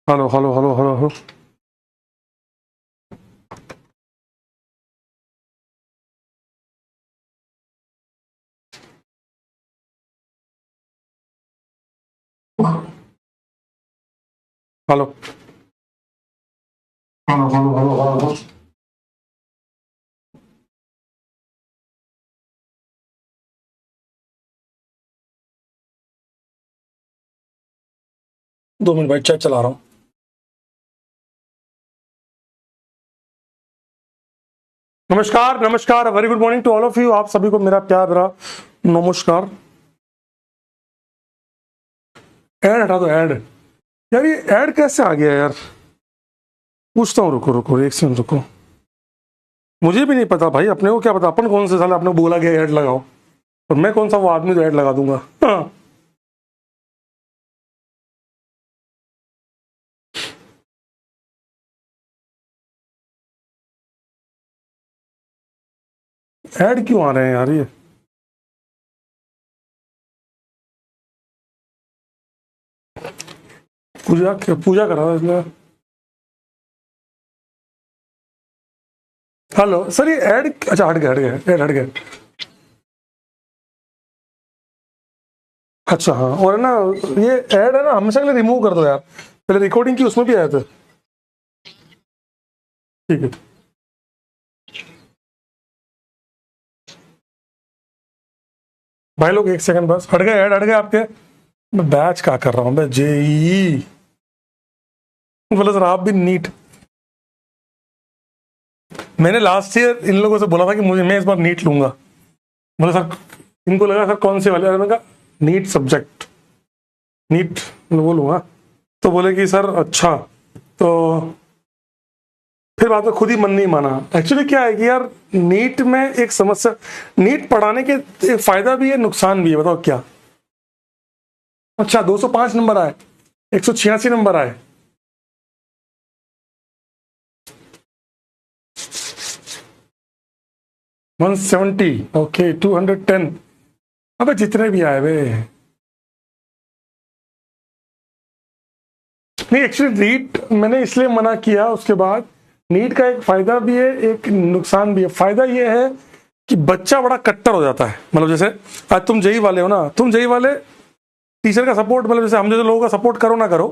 Hello hello hello hello hello. Hello hello hello hello hello. 2 minute भाई, chat चला रहा हूँ। नमस्कार नमस्कार, very good morning to all of you. आप सभी को मेरा प्यार भरा नमस्कार। ऐड हटा दो, ऐड। यार ये ऐड कैसे आ गया यार? पूछता हूँ, रुको रुको एक सेकंड रुको। मुझे भी नहीं पता भाई, अपने को क्या पता, अपन कौन से साल आपने बोला कि ऐड लगाओ, और मैं कौन सा वो आदमी तो ऐड लगा दूंगा। हाँ। ऐड क्यों आ रहे हैं यार ये? पूजा पूजा करा था इसलिए। हेलो सर, ये ऐड अच्छा हट गया, हट गया, ऐड हट गया। अच्छा हाँ, और है ना, ये ऐड है ना, हमेशा के लिए रिमूव कर दो यार। पहले रिकॉर्डिंग की उसमें भी आया था। ठीक है। भाई लोग एक सेकंड बस, हट गए, ऐड हट गए आपके। मैं बैच का कर रहा हूँ, मैं जेई। बोले सर आप भी नीट। मैंने लास्ट ईयर इन लोगों से बोला था कि मुझे, मैं इस बार नीट लूंगा। बोले सर, इनको लगा सर कौन से वाले, अरे मैंने कहा नीट सब्जेक्ट, नीट वो लूंगा। तो बोले कि सर अच्छा। तो फिर बाद में खुद ही मन नहीं माना। एक्चुअली क्या है कि यार, नीट में एक समस्या, नीट पढ़ाने के एक फायदा भी है, नुकसान भी है। बताओ क्या? अच्छा 205 नंबर आए, 186 नंबर आए। 170, ओके 210। अबे जितने भी आए वे। नहीं एक्चुअली नीट मैंने इसलिए मना किया, उसके बाद नीट का एक फायदा भी है, एक नुकसान भी है। फायदा ये है कि बच्चा बड़ा कट्टर हो जाता है। मतलब जैसे आज तुम जेई वाले हो ना, तुम जेई वाले टीचर का सपोर्ट, मतलब जैसे हम जैसे लोगों का सपोर्ट करो ना करो,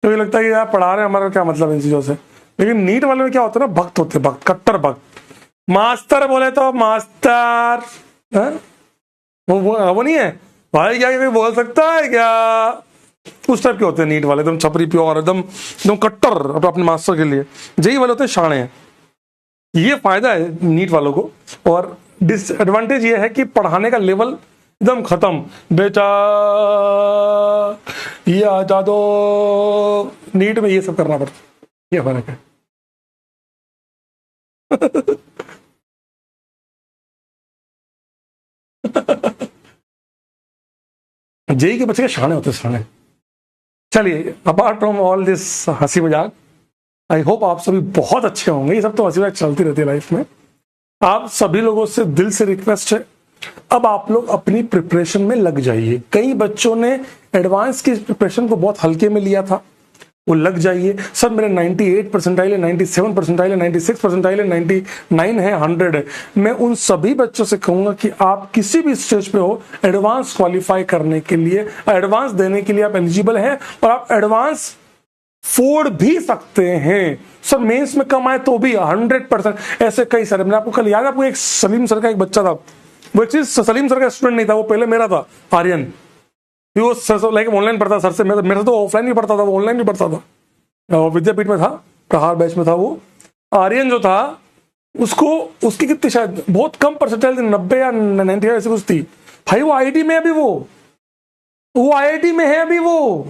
तो ये लगता है कि यार पढ़ा रहे हैं, हमारा क्या मतलब इन चीजों से। लेकिन नीट वाले में क्या होता है ना, भक्त होते, भक्त, कट्टर भक्त। मास्टर बोले तो मास्टर है? वो नहीं है भाई, क्या कोई बोल सकता है क्या? उस टाइप के होते हैं नीट वाले, एकदम छपरी प्योर, एकदम एकदम कट्टर अपने मास्टर के लिए। जेई वाले होते हैं शाणे हैं। ये फायदा है नीट वालों को। और डिसएडवांटेज ये है कि पढ़ाने का लेवल एकदम खत्म। बेटा ये आ दो, नीट में ये सब करना पड़ता है, ये फर्क है। जेई के बच्चे के शाणे होते हैं, शाणे। चलिए, अपार्ट फ्रॉम ऑल दिस हंसी मजाक, आई होप आप सभी बहुत अच्छे होंगे। ये सब तो हंसी मजाक चलती रहती है लाइफ में। आप सभी लोगों से दिल से रिक्वेस्ट है, अब आप लोग अपनी प्रिपरेशन में लग जाइए। कई बच्चों ने एडवांस की प्रिपरेशन को बहुत हल्के में लिया था, वो लग जाइए। सब मेरे 98 परसेंटाइल है, 97 परसेंटाइल है, 96 परसेंटाइल है, 99 है, 100 है। मैं उन सभी बच्चों से कहूंगा कि आप किसी भी स्टेज पे हो, एडवांस क्वालिफाई करने के लिए, एडवांस देने के लिए आप एलिजिबल हैं, और आप एडवांस फोड़ भी सकते हैं। सर मेंस में कम आए तो भी 100%। ऐसे कई सारे, मैंने आपको कल याद है, आपको एक सलीम सर का एक बच्चा था, वो एक चीज सलीम सर का स्टूडेंट नहीं था, वो पहले मेरा था, आर्यन। वो सर लाइक ऑनलाइन पढ़ता सर से, मेरे से तो ऑफलाइन भी पढ़ता था, वो ऑनलाइन भी पढ़ता था, विद्यापीठ में था, प्रहार बैच में था वो। आर्यन जो था, उसको, उसकी कितनी शायद बहुत कम परसेंटाइल थी, 90 या 90 ऐसी कुछ थी। भाई वो आईआईटी में अभी, वो आईआईटी में है अभी वो।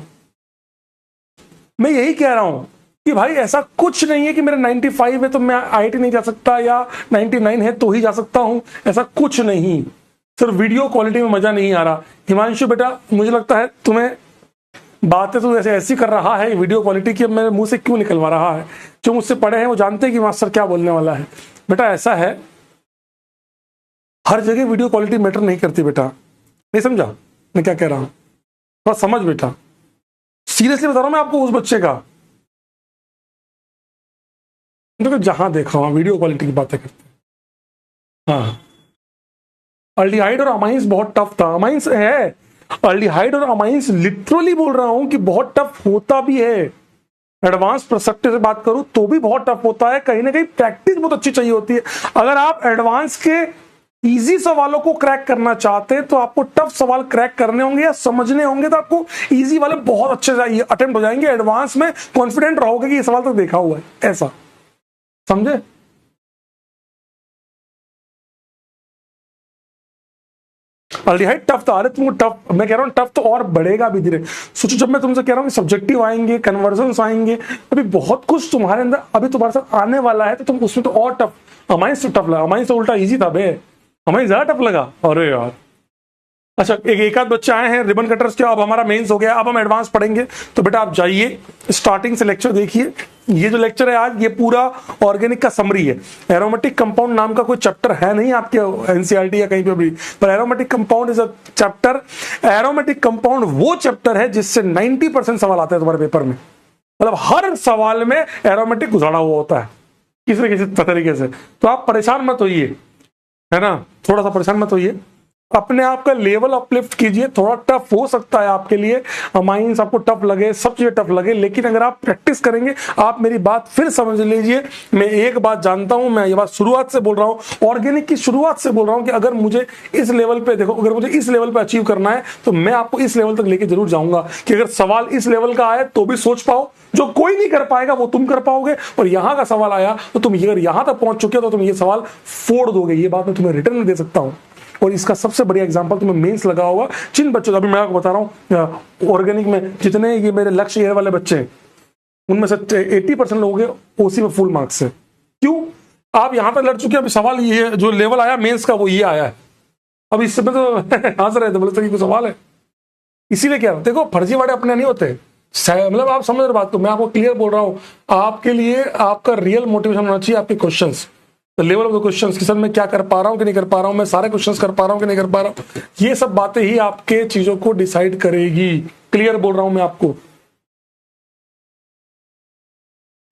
मैं यही कह रहा हूं कि भाई ऐसा कुछ नहीं है कि मेरा 95 है तो मैं आईआईटी नहीं जा सकता, या 99 है तो ही जा सकता हूं। ऐसा कुछ नहीं। सिर्फ वीडियो क्वालिटी में मजा नहीं आ रहा। हिमांशु बेटा, मुझे लगता है तुम्हें बातें तो ऐसे ऐसी कर रहा है वीडियो क्वालिटी की, अब मेरे मुंह से क्यों निकलवा रहा है। जो मुझसे पढ़े हैं वो जानते हैं कि मास्टर क्या बोलने वाला है। बेटा ऐसा है, हर जगह वीडियो क्वालिटी मैटर नहीं करती बेटा। नहीं समझा मैं क्या कह रहा हूं? थोड़ा समझ बेटा। सीरियसली बता रहा हूं मैं आपको, उस बच्चे का देखो, जहां देखा हुआ वीडियो क्वालिटी की बातें करते हैं। हाँ, अल्डिहाइड और अमाइंस बहुत टफ था, अमाइंस है, अल्डिहाइड और अमाइंस लिटरली बोल रहा हूं कि बहुत टफ होता भी है। एडवांस परस्पेक्टिव से बात करूं तो भी बहुत टफ होता है, कहीं ना कहीं प्रैक्टिस बहुत अच्छी चाहिए होती है। अगर आप एडवांस के इजी सवालों को क्रैक करना चाहते हैं तो आपको टफ सवाल क्रैक करने होंगे या समझने होंगे, तो आपको इजी वाले बहुत अच्छे से अटेम्प्ट हो जाएंगे। एडवांस में कॉन्फिडेंट रहोगे कि ये सवाल तो देखा हुआ है, ऐसा समझे। अल्डिहाइड टफ था, अरे तुमको टफ, मैं कह रहा हूँ टफ तो और बढ़ेगा भी धीरे। सोचो, जब मैं तुमसे कह रहा हूँ कि सब्जेक्टिव आएंगे, कन्वर्जन आएंगे, अभी बहुत कुछ तुम्हारे अंदर अभी तुम्हारे साथ आने वाला है, तो तुम उसमें तो और टफ। अमाइंस तो टफ लगा, अमाइंस तो उल्टा इजी था बे, अमाइंस ज्यादा टफ लगा। अरे यार, अच्छा एक आध बच्चे आए हैं रिबन कटर्स के, अब हमारा मेंस हो गया, अब हम एडवांस पढ़ेंगे। तो बेटा आप जाइए, स्टार्टिंग से लेक्चर देखिए। ये जो लेक्चर है आज, ये पूरा ऑर्गेनिक का समरी है। एरोमेटिक कंपाउंड नाम का कोई चैप्टर है नहीं आपके एनसीईआरटी या कहीं पे भी, पर aromatic compound is a chapter. Aromatic compound वो चैप्टर है जिससे 90% सवाल आते हैं तुम्हारे पेपर में। मतलब हर सवाल में एरोमेटिक घुसाड़ा हुआ होता है किसी न किसी तरीके से। तो आप परेशान मत होइए, है ना, थोड़ा सा परेशान मत होइए, अपने आप का लेवल अपलिफ्ट कीजिए। थोड़ा टफ हो सकता है आपके लिए, अमाइंस आपको टफ लगे, सब चीजें टफ लगे, लेकिन अगर आप प्रैक्टिस करेंगे, आप मेरी बात फिर समझ लीजिए। मैं एक बात जानता हूं, मैं ये बात शुरुआत से बोल रहा हूं, ऑर्गेनिक की शुरुआत से बोल रहा हूं कि अगर मुझे इस लेवल पे, देखो, अगर मुझे इस लेवल पे अचीव करना है तो मैं आपको इस लेवल तक लेके जरूर जाऊंगा कि अगर सवाल इस लेवल का आए तो भी सोच पाओ, जो कोई नहीं कर पाएगा वो तुम कर पाओगे, और यहां का सवाल आया तो तुम अगर यहां तक पहुंच चुके हो तो तुम ये सवाल फोड़ दोगे। ये बात मैं तुम्हें रिटर्न में दे सकता हूं। और इसका सबसे बढ़िया एग्जांपल तुम्हें मेंस लगा होगा, जिन बच्चों का, अभी मैं आपको बता रहा हूं ऑर्गेनिक में जितने ये मेरे लक्ष्य ईयर वाले बच्चे हैं, उनमें से 80% लोगों के ओसी में फुल मार्क्स है। क्यों? आप यहां तक लड़ चुके हैं, अभी सवाल ये जो लेवल आया मेंस का वो ये आया है। अब इस समय तो हंस रहे थे, बोले तो कोई सवाल है, इसीलिए क्या, देखो फर्जीवाड़े अपने नहीं होते, मतलब आप समझ रहे बात को, मैं आपको क्लियर बोल रहा हूं। आपके लिए आपका रियल मोटिवेशन होना चाहिए आपके questions, the level of the questions, कि सर मैं क्या कर पा रहा हूं कि नहीं कर पा रहा हूं, मैं सारे क्वेश्चंस कर पा रहा हूं कि नहीं कर पा रहा हूं। ये सब बातें ही आपके चीजों को डिसाइड करेगी। क्लियर बोल रहा हूं मैं आपको।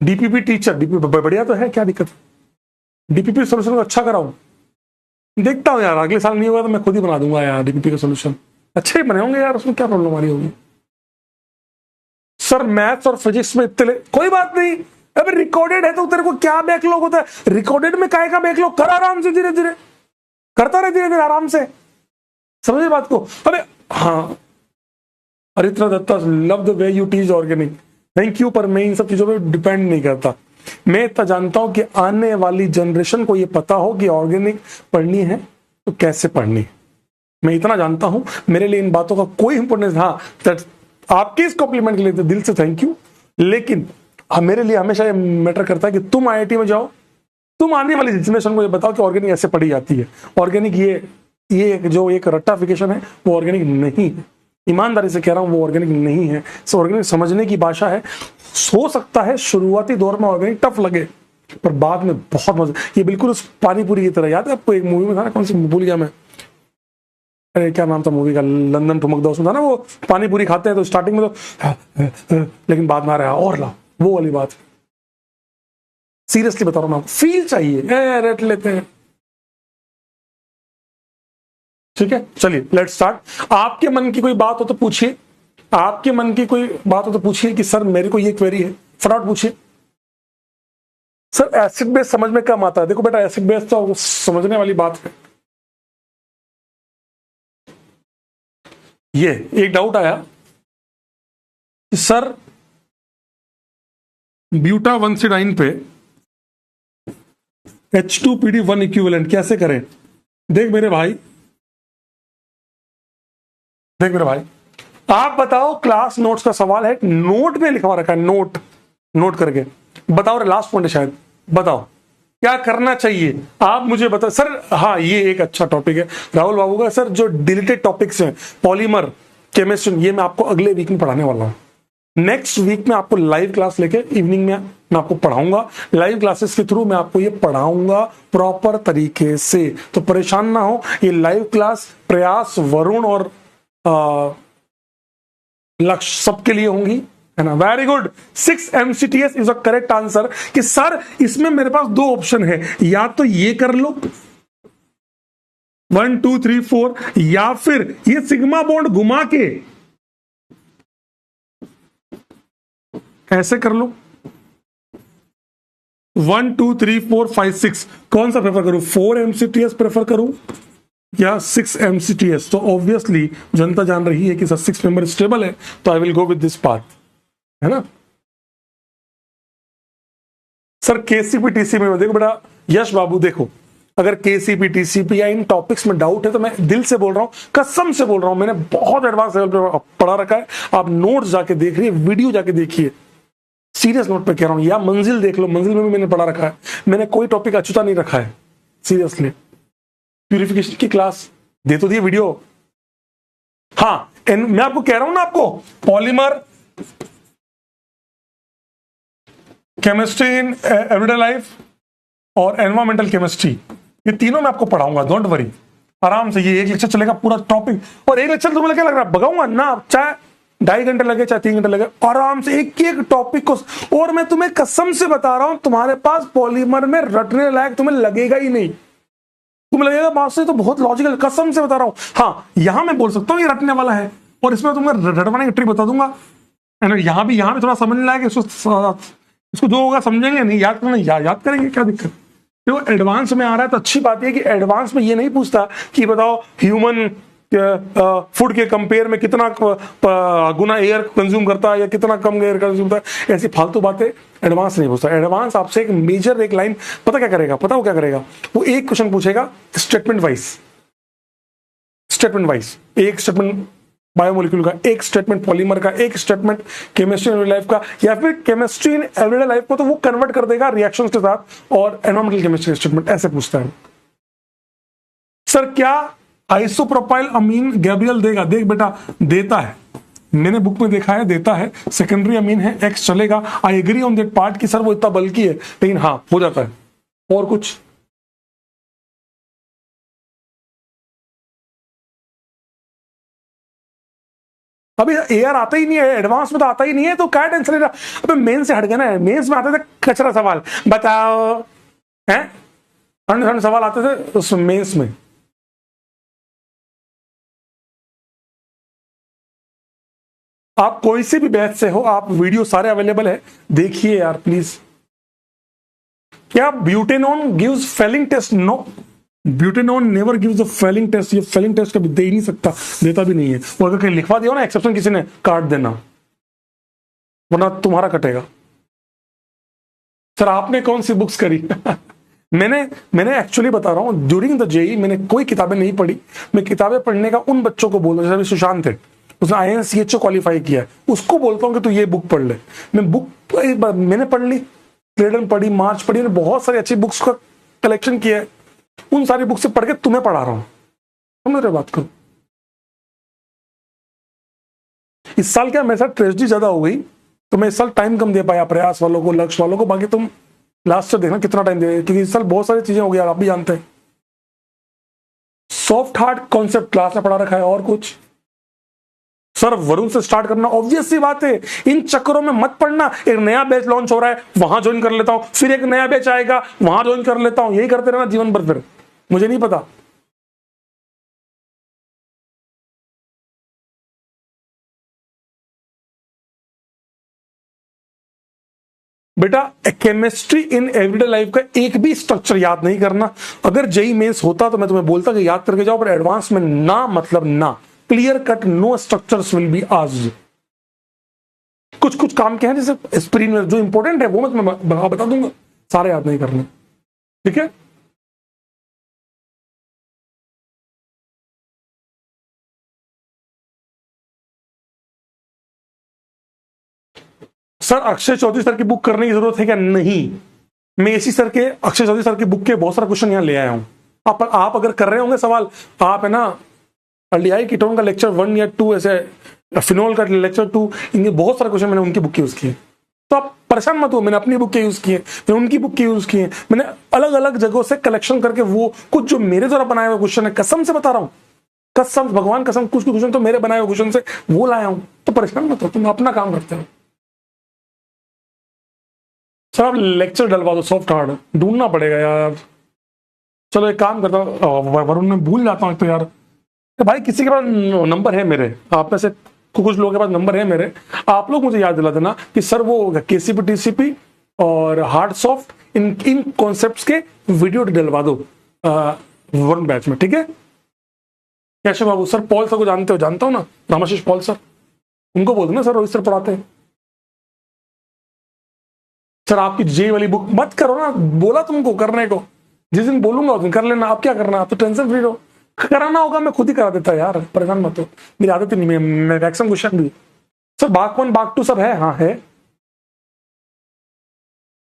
डीपीपी टीचर, डीपीपी बढ़िया तो है, क्या दिक्कत, डीपीपी सोल्यूशन को अच्छा कराऊं, देखता हूं यार, अगले साल नहीं होगा तो मैं खुद ही बना दूंगा यार डीपीपी का सोल्यूशन, अच्छे ही बने होंगे यार, उसमें क्या प्रॉब्लम आ रही होगी। सर मैथ्स और फिजिक्स में इतने, कोई बात नहीं, अबे रिकॉर्डेड है तो तेरे को क्या बैकलॉग होता है, रिकॉर्डेड में काहे का बैकलॉग, कर आराम से, धीरे धीरे करता रहे, धीरे धीरे आराम से, समझे बात को। अबे हाँ, Aritra Datta, love the way you teach organic, thank you, पर मैं इन सब चीजों पे डिपेंड नहीं करता। मैं इतना जानता हूं कि आने वाली जनरेशन को ये पता हो कि ऑर्गेनिक पढ़नी है तो कैसे पढ़नी है, मैं इतना जानता हूं। मेरे लिए इन बातों का कोई इंपोर्टेंस, हाँ आपके इस कॉम्प्लीमेंट के लिए तो दिल से थैंक यू, लेकिन मेरे लिए हमेशा ये मैटर करता है कि तुम आईआईटी में जाओ, तुम आने वाली जनरेशन को ये बताओ कि ऑर्गेनिक ऐसे पढ़ी जाती है। ऑर्गेनिक ये जो एक रट्टाफिकेशन है वो ऑर्गेनिक नहीं है, ईमानदारी से कह रहा हूं वो ऑर्गेनिक नहीं है। सो ऑर्गेनिक समझने की भाषा है। हो सकता है शुरुआती दौर में ऑर्गेनिक टफ लगे, पर बाद में बहुत मजा, ये बिल्कुल उस पानीपुरी की तरह, याद है आपको एक मूवी में था ना, कौन सी भूल गया मैं, अरे क्या नाम था मूवी का, लंदन ठुमक दो, उसमें था ना, वो पानीपुरी खाते हैं तो स्टार्टिंग में तो लेकिन बाद में आ रहा है और ला, वो वाली बात। सीरियसली बता रहा हूं, आपको फील चाहिए, रट लेते हैं, ठीक है। चलिए लेट्स स्टार्ट। आपके मन की कोई बात हो तो पूछिए, आपके मन की कोई बात हो तो पूछिए कि सर मेरे को ये क्वेरी है, फटाफट पूछिए। सर एसिड बेस समझ में कम आता है, देखो बेटा एसिड बेस तो समझने वाली बात है। ये एक डाउट आया कि सर ब्यूटा 1C9 पे H2PD1 इक्विवेलेंट कैसे करें। देख मेरे भाई, आप बताओ, क्लास नोट्स का सवाल है, नोट में लिखवा रखा है, नोट करके बताओ, लास्ट पॉइंट है शायद, बताओ क्या करना चाहिए, आप मुझे बताओ सर। हाँ ये एक अच्छा टॉपिक है राहुल बाबू का, सर जो डिलीटेड टॉपिक्स हैं, पॉलीमर, केमिस्ट्री, ये मैं आपको अगले वीक में पढ़ाने वाला हूं। नेक्स्ट वीक में आपको लाइव क्लास लेके इवनिंग में मैं आपको पढ़ाऊंगा, लाइव क्लासेस के थ्रू मैं आपको ये पढ़ाऊंगा प्रॉपर तरीके से, तो परेशान ना हो। ये लाइव क्लास प्रयास, वरुण और लक्ष्य सबके लिए होंगी, है ना, very good. 6 MCTS is a correct answer. कि सर इसमें मेरे पास 2 ऑप्शन है, या तो ये कर लो 1 2 3 4, या फिर ये सिग्मा बॉन्ड घुमा के ऐसे कर लो 1 2 3 4 5 6। कौन सा प्रेफर करूं, 4 MCTS प्रेफर करूं या 6 MCTS? तो ऑब्वियसली जनता जान रही है कि सर 6 मेंबर स्टेबल है, तो I will go with this path, है ना। सर KCPTC में देखो बेटा, यश बाबू देखो, अगर KCPTC या इन टॉपिक्स में डाउट है तो मैं दिल से बोल रहा हूं, कसम से बोल रहा हूं, मैंने बहुत एडवांस लेवल पे पढ़ा रखा है। आप नोट्स जाके देख रही है, वीडियो जाके देखिए, सीरियस नोट पे कह रहा हूं, या मंजिल देख लो, मंजिल में भी मैंने पढ़ा रखा है। मैंने कोई टॉपिक अछूता नहीं रखा है, सीरियसली। प्यूरिफिकेशन की क्लास दे तो दिए वीडियो। हाँ, मैं आपको कह रहा हूं ना, आपको polymer chemistry in everyday life और एनवायरमेंटल केमिस्ट्री, ये तीनों मैं आपको पढ़ाऊंगा, डोंट वरी। आराम से ये एक लेक्चर चलेगा पूरा टॉपिक, और एक लेक्चर तुम्हें क्या लग रहा है, भगाऊंगा ना, चाहे 2.5 घंटे लगे चाहे 3 घंटे लगे, आराम से एक एक टॉपिक को। और मैं तुम्हें कसम से बता रहा हूं, तुम्हारे पास पॉलीमर में रटने लायक तुम्हें लगेगा ही नहीं। तुम्हें लगेगा मास्टर तो बहुत लॉजिकल, कसम से बता रहा हूं। हाँ, यहां मैं बोल सकता हूं ये रटने वाला है, और इसमें तुम्हें रटवाने की ट्रिक बता दूंगा। यहां भी थोड़ा समझने लायक, इसको जो होगा समझेंगे, नहीं याद करना, याद करेंगे, क्या दिक्कत। तो एडवांस में आ रहा है तो अच्छी बात है कि एडवांस में ये नहीं पूछता कि बताओ ह्यूमन फूड के कंपेयर में कितना गुना एयर कंज्यूम करता है या कितना कम एयर कंज्यूम करता है, ऐसी फालतू बातें एडवांस नहीं पूछता। एडवांस आपसे एक मेजर एक लाइन पता क्या करेगा, पता वो क्या करेगा, वो एक क्वेश्चन पूछेगा स्टेटमेंट वाइज, एक स्टेटमेंट बायोमोलिक्यूल का, एक स्टेटमेंट पॉलीमर का, एक statement chemistry in everyday life का, या फिर केमिस्ट्री इन एवरीडे लाइफ को तो वो कन्वर्ट कर देगा रिएक्शंस के साथ, और एनवायरमेंटल केमिस्ट्री स्टेटमेंट ऐसे पूछता है। सर क्या आइसोप्रोपाइल अमीन गैब्रियल देगा? देख बेटा, देता है, मैंने बुक में देखा है, देता है। सेकेंडरी अमीन है, एक्स चलेगा। I agree on that part कि सर वो इतना बल्कि है, लेकिन हाँ हो जाता है। और कुछ अभी एआर आता ही नहीं है, एडवांस में तो आता ही नहीं है, तो क्या टेंशन ले रहा। अबे मेन से हट गया ना, मेंस में आते थे कचरा सवाल, बताओ हैं, ठंड सवाल आते थे उस मेंस में। आप कोई से भी बैच से हो, आप वीडियो सारे अवेलेबल है, देखिए यार प्लीज। क्या butanone gives Fehling test? No, butanone never gives the Fehling test. ये फेलिंग टेस्ट कभी दे ही नहीं सकता, देता भी नहीं है। वो अगर कहीं लिखवा दिया ना एक्सेप्शन किसी ने, काट देना, वरना तुम्हारा कटेगा। सर आपने कौन सी बुक्स करी? मैंने एक्चुअली बता रहा हूं, ड्यूरिंग द जेई मैंने कोई किताबें नहीं पढ़ी। मैं किताबें पढ़ने का उन बच्चों को बोलता हूं, जैसे सुशांत है, उसने INCHO क्वालिफाई किया है, उसको बोलता हूं कि तू ये बुक पढ़ ले। मैं बुक मैंने पढ़ ली, क्लेडन पढ़ी, मार्च पढ़ी, मैंने बहुत सारी अच्छी बुक्स का कलेक्शन किया है। उन सारी बुक से पढ़ के तुम्हें पढ़ा रहा हूं, समझ रहे बात करो। इस साल क्या मेरे साथ ट्रेजेडी ज्यादा हो गई, तो मैं इस साल टाइम कम दे पाया प्रयास वालों को, लक्ष्य वालों को। बाकी तुम लास्ट से देखना कितना टाइम दे, क्योंकि इस साल बहुत सारी चीजें हो गई, आप भी जानते हैं। सॉफ्ट हार्ट कॉन्सेप्ट क्लास में पढ़ा रखा है। और कुछ? सर वरुण से स्टार्ट करना, ऑब्वियस सी बात है। इन चक्करों में मत पढ़ना, एक नया बैच लॉन्च हो रहा है, वहां ज्वाइन कर लेता हूं, फिर एक नया बैच आएगा, वहां ज्वाइन कर लेता हूं, यही करते रहना जीवन भर, फिर मुझे नहीं पता। बेटा केमिस्ट्री इन एवरीडे लाइफ का एक भी स्ट्रक्चर याद नहीं करना। अगर जेई मेंस होता तो मैं तुम्हें बोलता कि याद करके जाओ, पर एडवांस में ना, मतलब ना, clear cut no structures will be asked. कुछ कुछ काम के हैं जैसे एस्पिरिन में जो इंपॉर्टेंट है वो मैं तुम्हें बता दूंगा, सारे याद नहीं करने, ठीक है। सर अक्षय चौधरी सर की बुक करने की जरूरत है क्या? नहीं, मैं इसी सर के, अक्षय चौधरी सर की बुक के बहुत सारा क्वेश्चन यहां ले आया हूं। आप अगर कर रहे होंगे सवाल, आप है ना अल्डिहाइड कीटोन का लेक्चर 1 या 2, ऐसे फिनोल का लेक्चर 2, इनके बहुत सारे क्वेश्चन मैंने उनकी बुक के यूज किए। तो आप परेशान मत हो, मैंने अपनी बुक के यूज किए, मैंने उनकी बुक के यूज किए, मैंने अलग अलग जगहों से कलेक्शन करके वो कुछ जो मेरे द्वारा बनाए हुए क्वेश्चन है, कसम से बता रहा हूँ, कसम भगवान कसम, कुछ क्वेश्चन तो मेरे बनाए हुए क्वेश्चन से वो लाया हूं। तो परेशान मत हो, तुम अपना काम करते हो। सर आप लेक्चर डलवा दो सॉफ्ट हार्ड, ढूंढना पड़ेगा यार। चलो एक काम करता हूँ, वरुण में भूल जाता हूँ तो यार। तो भाई किसी के पास नंबर है मेरे, आप में से कुछ लोगों के पास नंबर है मेरे, आप लोग मुझे याद दिला देना कि सर वो केसीपी टीसीपी और हार्ड सॉफ्ट इन इन कॉन्सेप्ट्स के वीडियो डलवा दो वरुण बैच में, ठीक है। कैशव बाबू सर, पॉल सर को जानते हो? जानता हूँ ना, रामाशीष पॉल सर, उनको बोल दो ना सर, रोहित सर पढ़ाते हैं। सर आपकी जे वाली बुक मत करो ना, बोला तुमको करने को, जिस दिन बोलूंगा उस दिन कर लेना। आप क्या करना, आप तो टेंशन फ्री रहो, कराना होगा मैं खुद ही करा देता यार, परेशान मत हो, मेरी आदत ही नहीं है, मैं मैक्सिमम क्वेश्चन भी। सर भाग 1 भाग 2 सब है? हाँ है।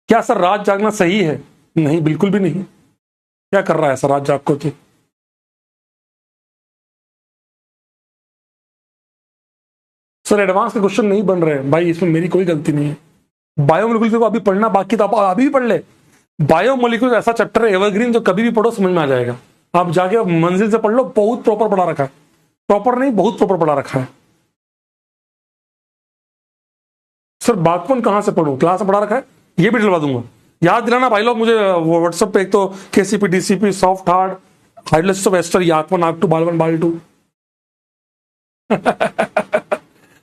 क्या सर रात जागना सही है? नहीं बिल्कुल भी नहीं। क्या कर रहा है सर रात जाग को? तो सर एडवांस के क्वेश्चन नहीं बन रहे भाई, इसमें मेरी कोई गलती नहीं है। बायोमोलिक्यूल्स को अभी पढ़ना बाकी था, अभी भी पढ़ ले। बायोमोलिक्यूल्स ऐसा चैप्टर है एवरग्रीन, जो कभी भी पढ़ो समझ में आ जाएगा। आप जाके मंजिल से पढ़ लो, बहुत प्रॉपर पढ़ा रखा है, प्रॉपर नहीं बहुत प्रॉपर पढ़ा रखा है। सर बागपन कहां से पढ़ूं, क्लास में पढ़ा रखा है, ये भी दिलवा दूंगा। याद दिलाना भाई लोग मुझे व्हाट्सएप पे, एक तो केसीपी डीसीपी सॉफ्ट हार्ड हाइडलिस्ट ऑफ एस्टर याकवन आग 2 बाल 1 बाल 2।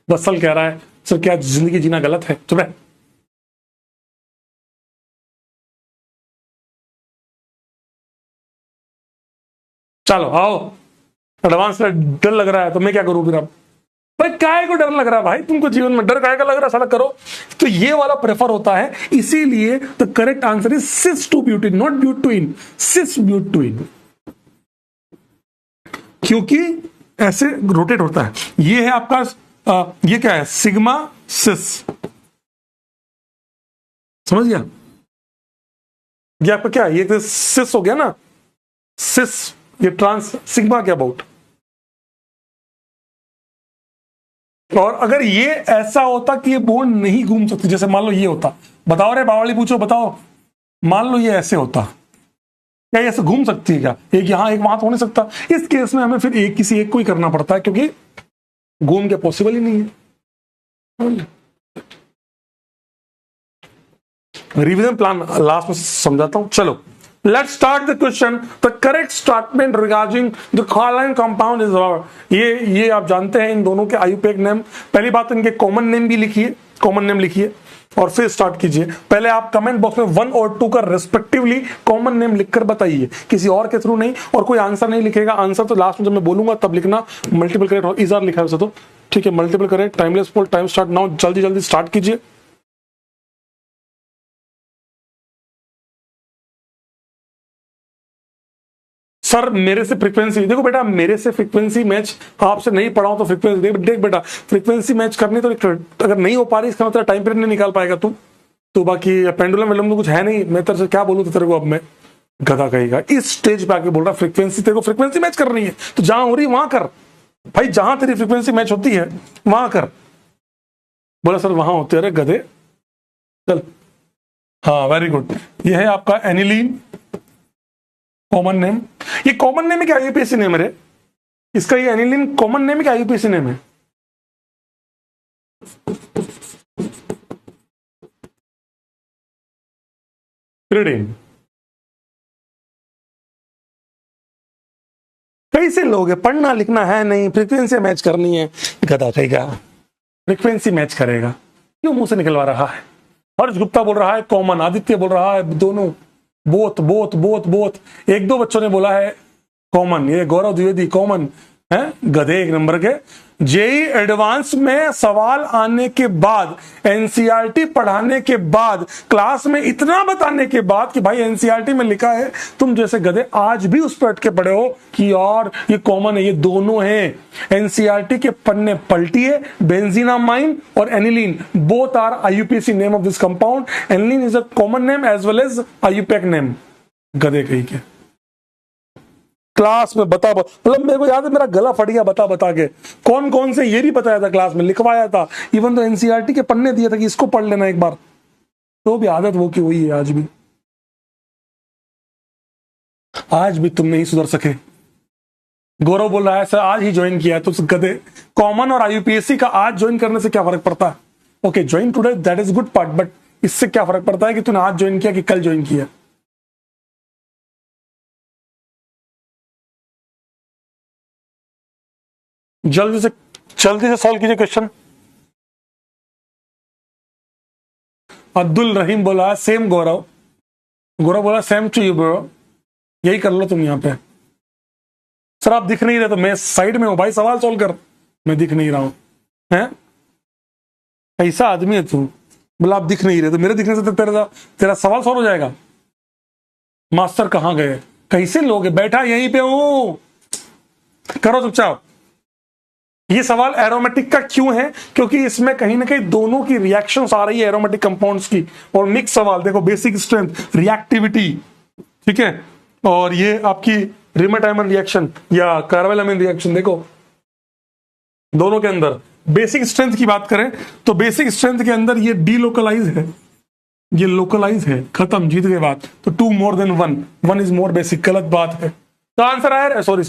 बसल कह रहा है सर क्या जिंदगी जीना गलत है? चुप रहे। चलो आओ, एडवांस में डर लग रहा है तो मैं क्या करूं फिर? अब भाई काय को डर लग रहा है भाई तुमको, जीवन में डर काय का लग रहा है, साला करो। तो ये वाला प्रेफर होता है, इसीलिए the correct answer is cis two butene, not butyne, cis butyne, क्योंकि ऐसे रोटेट होता है। ये है आपका ये क्या है, सिग्मा सिस, समझ गया? ये आपका क्या है, ये सिस हो गया ना, सिस, ये ट्रांस सिग्मा के अबाउट। और अगर ये ऐसा होता कि ये बोन नहीं घूम सकती, जैसे मान लो ये होता, बताओ रे बावली पूछो बताओ, मान लो ये ऐसे होता, क्या ऐसे घूम सकती है क्या? एक यहां एक वहां तो हो नहीं सकता। इस केस में हमें फिर एक किसी एक को ही करना पड़ता है, क्योंकि घूम के पॉसिबल ही नहीं है। रिवीजन प्लान लास्ट में समझाता हूं, चलो let's start the question. The correct statement regarding the colon compound is, ये आप जानते हैं इन दोनों के आयुपेक नेम। पहली बात इनके कॉमन नेम भी लिखिए, कॉमन नेम लिखिए और फिर स्टार्ट कीजिए। पहले आप कमेंट बॉक्स में 1 और 2 का रेस्पेक्टिवली कॉमन नेम लिखकर बताइए, किसी और के थ्रू नहीं। और कोई आंसर नहीं लिखेगा, आंसर तो लास्ट में जब मैं बोलूंगा तब लिखना। मल्टीपल करेक्ट इजार लिखा है वैसे तो, ठीक है, multiple correct. Timeless poll, time start now, जल्दी जल्दी स्टार्ट कीजिए। सर मेरे से फ्रीक्वेंसी, देखो बेटा मेरे से फ्रीक्वेंसी मैच आपसे नहीं पढ़ाऊं तो फ्रीक्वेंसी देख बेटा, फ्रीक्वेंसी मैच करनी तो अगर नहीं हो पा रही इसका मतलब टाइम पीरियड नहीं निकाल पाएगा तू तो बाकी पेंडुलम वेंडुलम तो कुछ है नहीं। मैं तेरे से क्या बोलूं तो तेरे को अब मैं गधा कहेगा। इस स्टेज पे आके बोल रहा फ्रीक्वेंसी, तेरे को फ्रीक्वेंसी मैच करनी है तो जहां हो रही वहां कर भाई, जहां तेरी फ्रीक्वेंसी मैच होती है वहां कर। बोला सर वहां होते, अरे गधे चल। हाँ वेरी गुड, ये है आपका एनिलीन कॉमन नेम। ये कॉमन नेम है क्या यूपीएससी नेम है? इसका ये एनिलीन कॉमन नेम है क्या यूपीएससी नेम है? पिरिडीन। कैसे लोग है, पढ़ना लिखना है नहीं, फ्रीक्वेंसी मैच करनी है, गधा कहेगा फ्रीक्वेंसी मैच करेगा, क्यों मुंह से निकलवा रहा है? हर्ष गुप्ता बोल रहा है कॉमन, आदित्य बोल रहा है दोनों, बोथ बोथ बोथ बोथ। एक दो बच्चों ने बोला है कॉमन, ये गौरव द्विवेदी कॉमन है, गधे एक नंबर के। जेई एडवांस में सवाल आने के बाद, एनसीईआरटी पढ़ाने के बाद, क्लास में इतना बताने के बाद कि भाई एनसीईआरटी में लिखा है, तुम जैसे गधे आज भी उस पर अटके पड़े हो कि यार ये कॉमन है, ये दोनों हैं। एनसीईआरटी के पन्ने पलटिए, बेंजीनामाइन और aniline both are IUPAC name of this compound. Aniline is a common name as well as IUPAC name. गधे कहीं के क्लास में बता मतलब मेरे को याद है मेरा गला फट गया बता बता के, कौन कौन से ये भी बताया था क्लास में, लिखवाया था, इवन तो एनसीईआरटी के पन्ने दिए था कि इसको पढ़ लेना एक बार, तो भी आदत वो की हुई है आज भी। आज भी तुम नहीं सुधर सके। गौरव बोल रहा है सर आज ही ज्वाइन किया है, तो गधे कॉमन और आईयूपीएससी का आज ज्वाइन करने से क्या फर्क पड़ता है? Okay join today that is good part, but इससे क्या फर्क पड़ता है कि तूने आज ज्वाइन किया कि कल ज्वाइन किया। जल्दी से सॉल्व कीजिए क्वेश्चन। अब्दुल रहीम बोला सेम गौरव बोला सेम टू यू ब्रो, यही कर लो तुम यहाँ पे। सर आप दिख नहीं रहे तो मैं साइड में हूं भाई, सवाल सॉल्व कर। मैं दिख नहीं रहा हूं, हैं ऐसा आदमी है तू। बोला आप दिख नहीं रहे तो मेरे दिखने से तो तेरा सवाल सॉल्व हो जाएगा। मास्टर कहाँ गए, कैसे लोग, बैठा यहीं पे हूं, करो चुपचाप। ये सवाल एरोमेटिक का क्यों है, क्योंकि इसमें कहीं ना कहीं दोनों की रिएक्शंस आ रही है एरोमेटिक कंपाउंड्स की, और मिक्स सवाल देखो, बेसिक स्ट्रेंथ, रिएक्टिविटी, ठीक है, और ये आपकी रिमेट आयमन रिएक्शन या कार्बोलामिन रिएक्शन, देखो दोनों के अंदर बेसिक स्ट्रेंथ की बात करें तो बेसिक स्ट्रेंथ के अंदर ये डीलोकलाइज है, ये लोकलाइज है, खत्म, जीत गए बात। तो 2 more than 1 is more basic, गलत बात है। का आंसर आया रे, सॉरी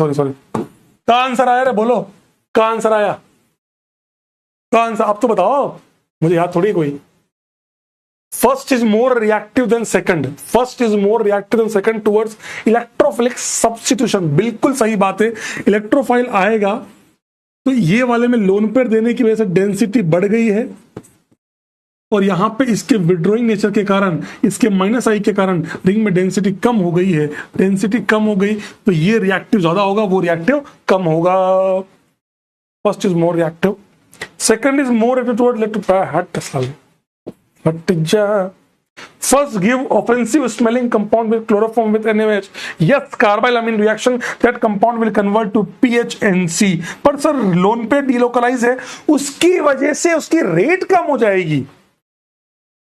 का आंसर आया रे, बोलो का आंसर आया, का आंसर आप तो बताओ, मुझे याद थोड़ी कोई। First is more reactive than second towards electrophilic substitution, बिल्कुल सही बात है। इलेक्ट्रोफाइल आएगा तो ये वाले में लोन पेयर देने की वजह से डेंसिटी बढ़ गई है, और यहां पे इसके विड्रॉइंग नेचर के कारण, इसके -I के कारण रिंग में डेंसिटी कम हो गई है। डेंसिटी कम हो गई तो ये रिएक्टिव ज्यादा होगा, वो रिएक्टिव कम होगा। First is more reactive, second is more reactive toward electrophile. First, give offensive smelling compound with chloroform with NaOH. Yes, carbylamine reaction, that compound will convert to PHNC. पर sir loan पे delocalise है, उसकी वजह से उसकी rate कम हो जाएगी,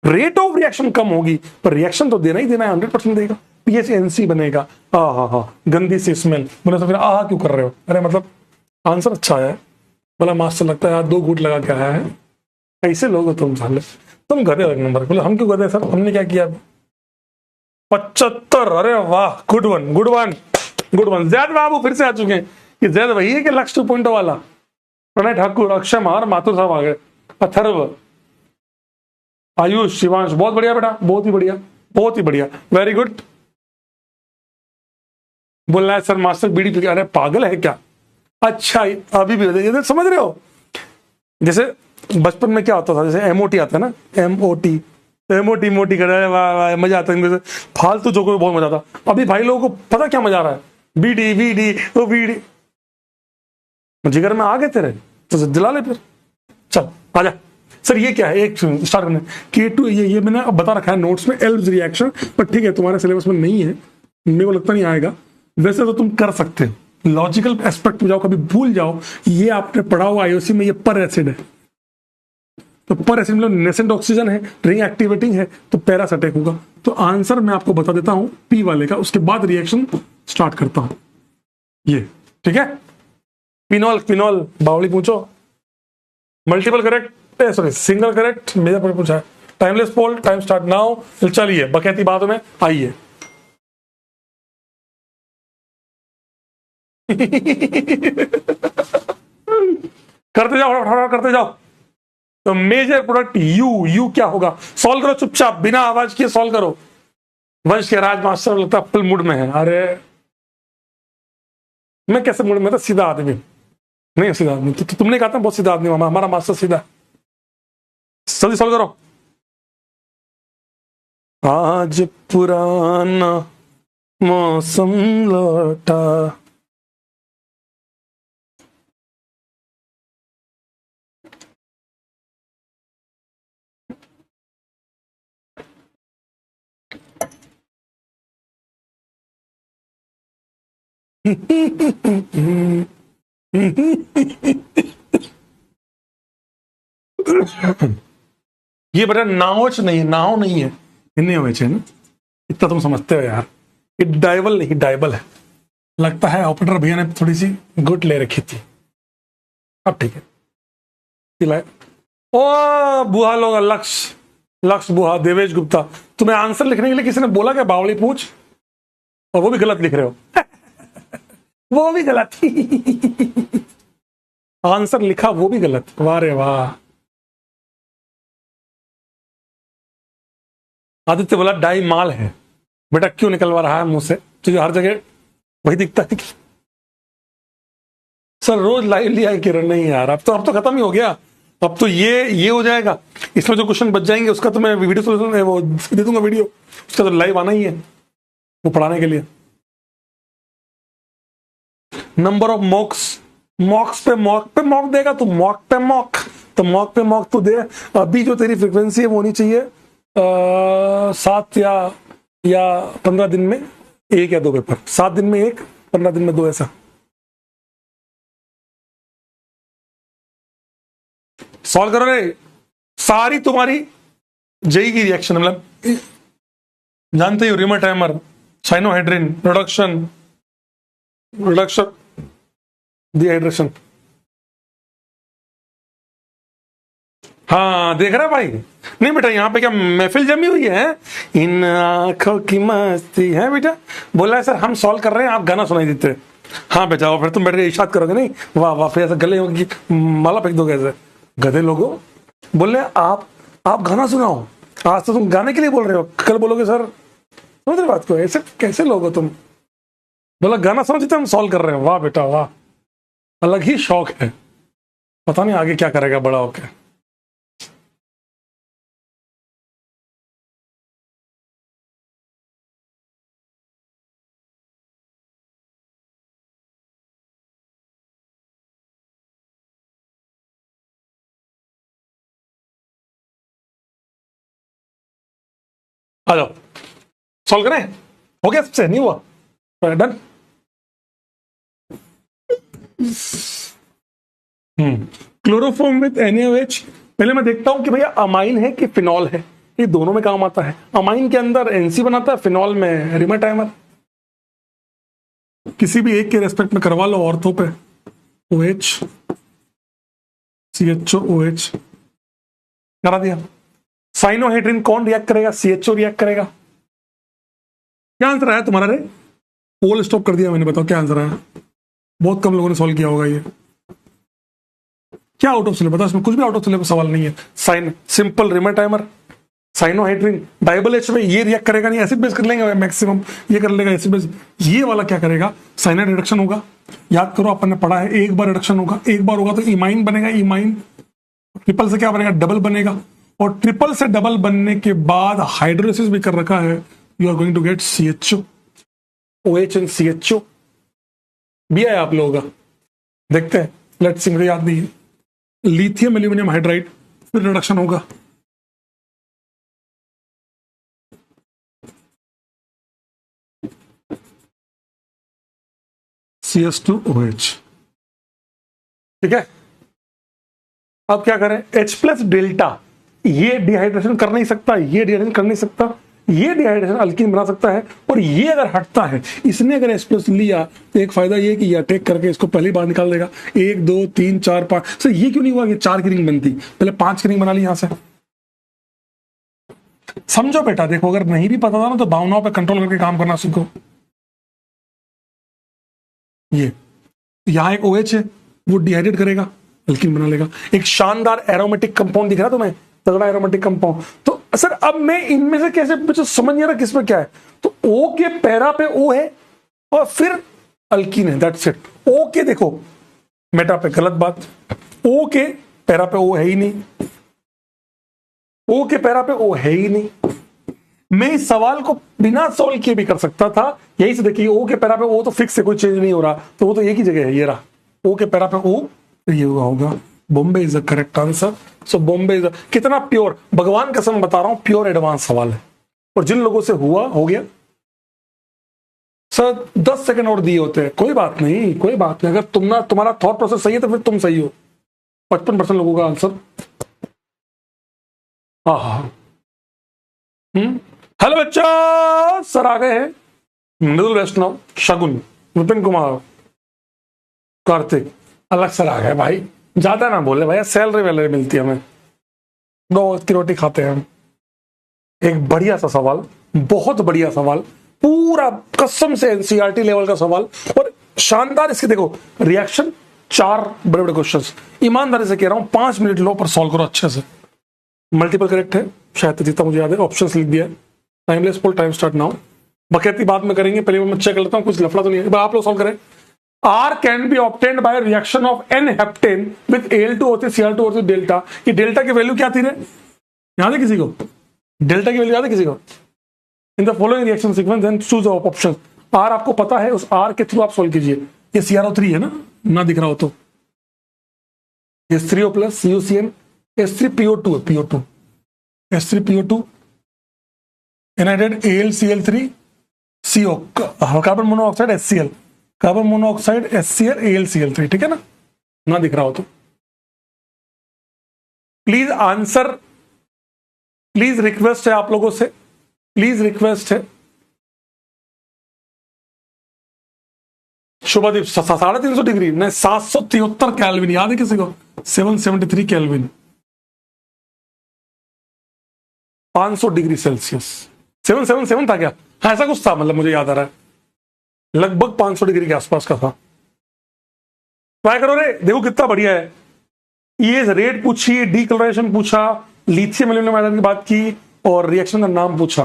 rate of reaction कम होगी, पर रिएक्शन तो देना ही देना है, 100% देगा, PHNC बनेगा। हाँ गंदी सी स्मेल। बोले तो फिर क्यों कर रहे हो? अरे मतलब आंसर अच्छा है। बोला मास्टर लगता है यार 2 घूंट लगा के आया है। ऐसे लोग हो तुम साले, तुम गधे हो एक नंबर। बोले हम क्यों गधे सर, हमने क्या किया? 75, अरे वाह, गुड वन। जैद बाबू फिर से आ चुके हैं। ये जैद वही है कि लक्ष्य 2.0 वाला? प्रणय ठाकुर, अक्षय मार, माथुर साहब आ गए, अथर्व, आयुष, शिवांश, बहुत बढ़िया बेटा, बहुत ही बढ़िया, वेरी गुड। बोल रहा है सर मास्टर बीड़ी पी, अरे पागल है क्या? अच्छा अभी भी समझ रहे हो, जैसे बचपन में क्या होता था, जैसे MOT आता है ना, MOT कर रहा है, वाह मजा आता है, फालतू जो को बहुत मजा आता। अभी भाई लोगों को पता क्या मजा आ रहा है? बीडी वो बीड़ी जिगर में आ गए तेरे, तो दिला ले फिर, चल आजा। सर ये क्या है, एक स्टार्ट करने K2, ये मैंने अब बता रखा है नोट्स में, एल्ब्स रिएक्शन, पर ठीक है तुम्हारे सिलेबस में नहीं है, मेरे को लगता नहीं आएगा। वैसे तो तुम कर सकते हो, लॉजिकल एस्पेक्ट में जाओ, कभी भूल जाओ, ये आपने पढ़ा हुआ IOC में, ये पर एसिड है, तो पर एसिड मतलब नेसेंट ऑक्सीजन है, रिंग एक्टिवेटिंग है, तो पैरासेटिक होगा। तो आंसर मैं आपको बता देता हूं P वाले का, उसके बाद रिएक्शन स्टार्ट करता हूं, ये ठीक है। फिनॉल बावली पूछो, multiple correct, sorry single correct, major पर पूछा है। Timeless poll, time start now. चलिए बकैती बातों में आइए। करते जाओ। तो मेजर प्रोडक्ट यू क्या होगा? सॉल्व करो चुपचाप, बिना आवाज किए सॉल्व करो। वंश के राज मास्टर लगता है फुल मूड में है। अरे मैं कैसे मूड में? तो सीधा आदमी नहीं, सीधा आदमी तो तुमने कहा था बहुत सीधा आदमी, हमारा मास्टर सीधा। जल्दी सॉल्व करो। आज पुराना मौसम लौटा, ये बेटा नाव नहीं है, इन्हें हुए ना, इतना तुम समझते हो यार। ये डाइबल नहीं, डाइबल है। लगता है ऑपरेटर भैया ने थोड़ी सी गुट ले रखी थी, अब ठीक है। ओ बुहा लोग, लक्ष्य बुहा, देवेश गुप्ता, तुम्हें आंसर लिखने के लिए किसी ने बोला क्या बावली पूछ? और वो भी गलत लिख रहे हो। वो भी गलत। आंसर लिखा वो भी गलत, वाह रे वाह। आदित्य बोला डाई माल है। बेटा क्यों निकलवा रहा है मुंह से, तुझे हर जगह वही दिखता है कि सर रोज लाइव लिया है किरण। नहीं यार, अब तो खत्म ही हो गया। अब तो ये हो जाएगा, इसमें जो क्वेश्चन बच जाएंगे उसका तो मैं वीडियो सोल्यूशन वो दे दूंगा वीडियो, उसका तो लाइव आना ही है वो पढ़ाने के लिए। नंबर ऑफ मॉक्स पे मॉक देगा तो मॉक पे मॉक तो दे। अभी जो तेरी फ्रिक्वेंसी है वो होनी चाहिए 7 या 15 दिन में 1 या 2 पेपर, 7 दिन में 1, 15 दिन में 2, ऐसा। सॉल्व करो रे। सारी तुम्हारी जेई की रिएक्शन, मतलब जानते हो, reamer Tiemann, cyanohydrin, reduction, dehydration. हाँ देख रहा भाई। नहीं बेटा यहाँ पे क्या महफिल जमी हुई है, इन आंखों की मस्ती है बेटा। बोला है सर हम सॉल्व कर रहे हैं, आप गाना सुनाई देते। हाँ बेटा, फिर तुम बैठ के इशाद करोगे, नहीं वाह वाह, फिर ऐसा गले होगी माला फेंक दोगे ऐसे। गधे लोगों, बोले आप गाना सुनाओ। आज तो तुम गाने के लिए बोल रहे हो, कल बोलोगे सर, समझ रहे बात को, ऐसे कैसे लोग हो तुम। बोला गाना सुनो जितना हम सॉल्व कर रहे हैं। वाह बेटा वाह, अलग ही शौक है। पता नहीं आगे क्या करेगा बड़ा होकर। आ जाओ सॉल्व करें। हो गया सबसे, नहीं हुआ, डन। Chloroform with NaOH। पहले मैं देखता हूं कि भैया अमाइन है कि फिनॉल है, ये दोनों में काम आता है। अमाइन के अंदर NC बनाता है, फिनॉल में रिमर टाइमर। किसी भी एक के रेस्पेक्ट में करवा लो, ऑर्थो पे OH CHO OH करा दिया। साइनोहाइड्रिन कौन रिएक्ट करेगा, CHO रिएक्ट करेगा। क्या आंसर आया तुम्हारा रे? पोल स्टॉप कर दिया मैंने, बताओ क्या आंसर आया। बहुत कम लोगों ने सॉल्व किया होगा ये। क्या आउट ऑफ सिलेबस, इसमें कुछ भी आउट ऑफ सिलेबस सवाल नहीं है। Sign simple Reimer Tiemann, cyanohydrin DIBAL H में ये रिएक्ट करेगा नहीं, एसिड बेस कर लेंगे मैक्सिमम, ये कर लेगा एसिड बेस। ये वाला क्या करेगा, साइनाइड रिडक्शन होगा। याद करो अपन ने पढ़ा है, एक बार रिडक्शन होगा, एक बार होगा तो इमाइन बनेगा। इमाइन ट्रिपल से क्या बनेगा, डबल बनेगा। और ट्रिपल से डबल बनने के बाद हाइड्रोलिसिस भी कर रखा है, you are going to get CHO OH and CHO भी है आप लोगों का। देखते हैं, लेट्स सी, मुझे याद नहीं है। लिथियम एल्यूमिनियम हाइड्राइड, फिर रिडक्शन होगा। CS2OH, ठीक है। अब क्या करें, H+ डेल्टा, ये डिहाइड्रेशन कर नहीं सकता, ये डिहाइड्रेशन कर नहीं सकता, ये डिहाइड्रेशन अल्कीन बना सकता है। और ये अगर हटता है, इसने अगर H+ लिया तो एक फायदा ये कि ये अटैक करके इसको पहले बाहर निकाल देगा। 1 2 3 4 5। सर ये क्यों नहीं हुआ, ये 4 की रिंग बनती, पहले 5 की रिंग बना ली यहां से। समझो बेटा, देखो अगर नहीं भी पता था ना तो भावनाओं पे कंट्रोल करके काम करना सीखो। ये यहां एक OH है, वो डिहाइड्रेट करेगा, अल्कीन बना लेगा। एक शानदार एरोमेटिक कंपाउंड दिख रहा तुम्हें, तगड़ा एरोमेटिक कंपाउंड। तो सर अब मैं इनमें से कैसे, मुझे समझ नहीं आ रहा किसमें क्या है। तो O के पैरा पे O है और फिर अल्कीन है, दैट्स इट। O के देखो मेटा पे, गलत बात। O के पैरा पे O है ही नहीं, O के पैरा पे O है ही नहीं। मैं इस सवाल को बिना सॉल्व किए भी कर सकता था। यही से देखिए, O के पैरा पे O तो फिक्स है, कोई चेंज नहीं हो रहा, तो वो तो एक ही जगह है, ये रहा। O के पैरा पे O, ये होगा Bombay is the correct answer. So Bombay is कितना प्योर, भगवान कसम बता रहा हूं, प्योर एडवांस सवाल है। और जिन लोगों से हुआ हो गया सर, 10 सेकंड और दिए होते हैं, कोई बात नहीं, कोई बात नहीं। अगर तुम्हारा थॉट प्रोसेस सही है तो फिर तुम सही हो। 55% लोगों का आंसर। हाँ। हेलो बच्चा, सर आ गए हैं। मृदुल वैष्णव, शगुन, विपिन कुमार, कार्तिक, अलग सर आ गए भाई। ज्यादा ना बोले भैया, सैलरी वैलरी मिलती है हमें, 2 वक्त की रोटी खाते हैं हम। एक बढ़िया सा सवाल, बहुत बढ़िया सवाल, पूरा कसम से NCERT लेवल का सवाल। और शानदार, इसके देखो रिएक्शन, 4 बड़े बड़े क्वेश्चंस। ईमानदारी से कह रहा हूं, 5 मिनट लो पर सॉल्व करो अच्छे से। मल्टीपल करेक्ट है शायद, जितना मुझे याद है, ऑप्शंस लिख दिया है। Timeless poll, time start now. बकैती बाद में करेंगे, पहले मैं चेक कर लेता हूँ कुछ लफड़ा तो नहीं है। आप लोग सॉल्व करें। R can be obtained by reaction of N heptane with Al2 और Cr2 और डेल्टा। ये डेल्टा की वैल्यू क्या थी रे, याद है किसी को? डेल्टा की वैल्यू याद है किसी को? In the following reaction sequence then choose option. R आपको पता है, उस R के थ्रू आप सॉल्व कीजिए। ये CrO3 है ना दिख रहा हो तो H3O प्लस CuCN, H3PO2 है, PO2, H3PO2 एनाइडेड AlCl3 CO, carbon monoxide HCl, carbon monoxide HCl AlCl3, ठीक है ना दिख रहा हो तो प्लीज आंसर। प्लीज रिक्वेस्ट है आप लोगों से, प्लीज रिक्वेस्ट है। शुभदीप 350 डिग्री नहीं, 773 कैल्विन, याद है किसी को? 773 कैल्विन, 500 डिग्री सेल्सियस। 777 था क्या? हाँ ऐसा कुछ था, मतलब मुझे याद आ रहा है लगभग 500 डिग्री के आसपास का था। ट्राई करो रे, देखो कितना बढ़िया है। ये रेट पूछी, डीकलरेशन पूछा, लिथियम एल्यूमिनियम आयन की बात की और रिएक्शन का नाम पूछा।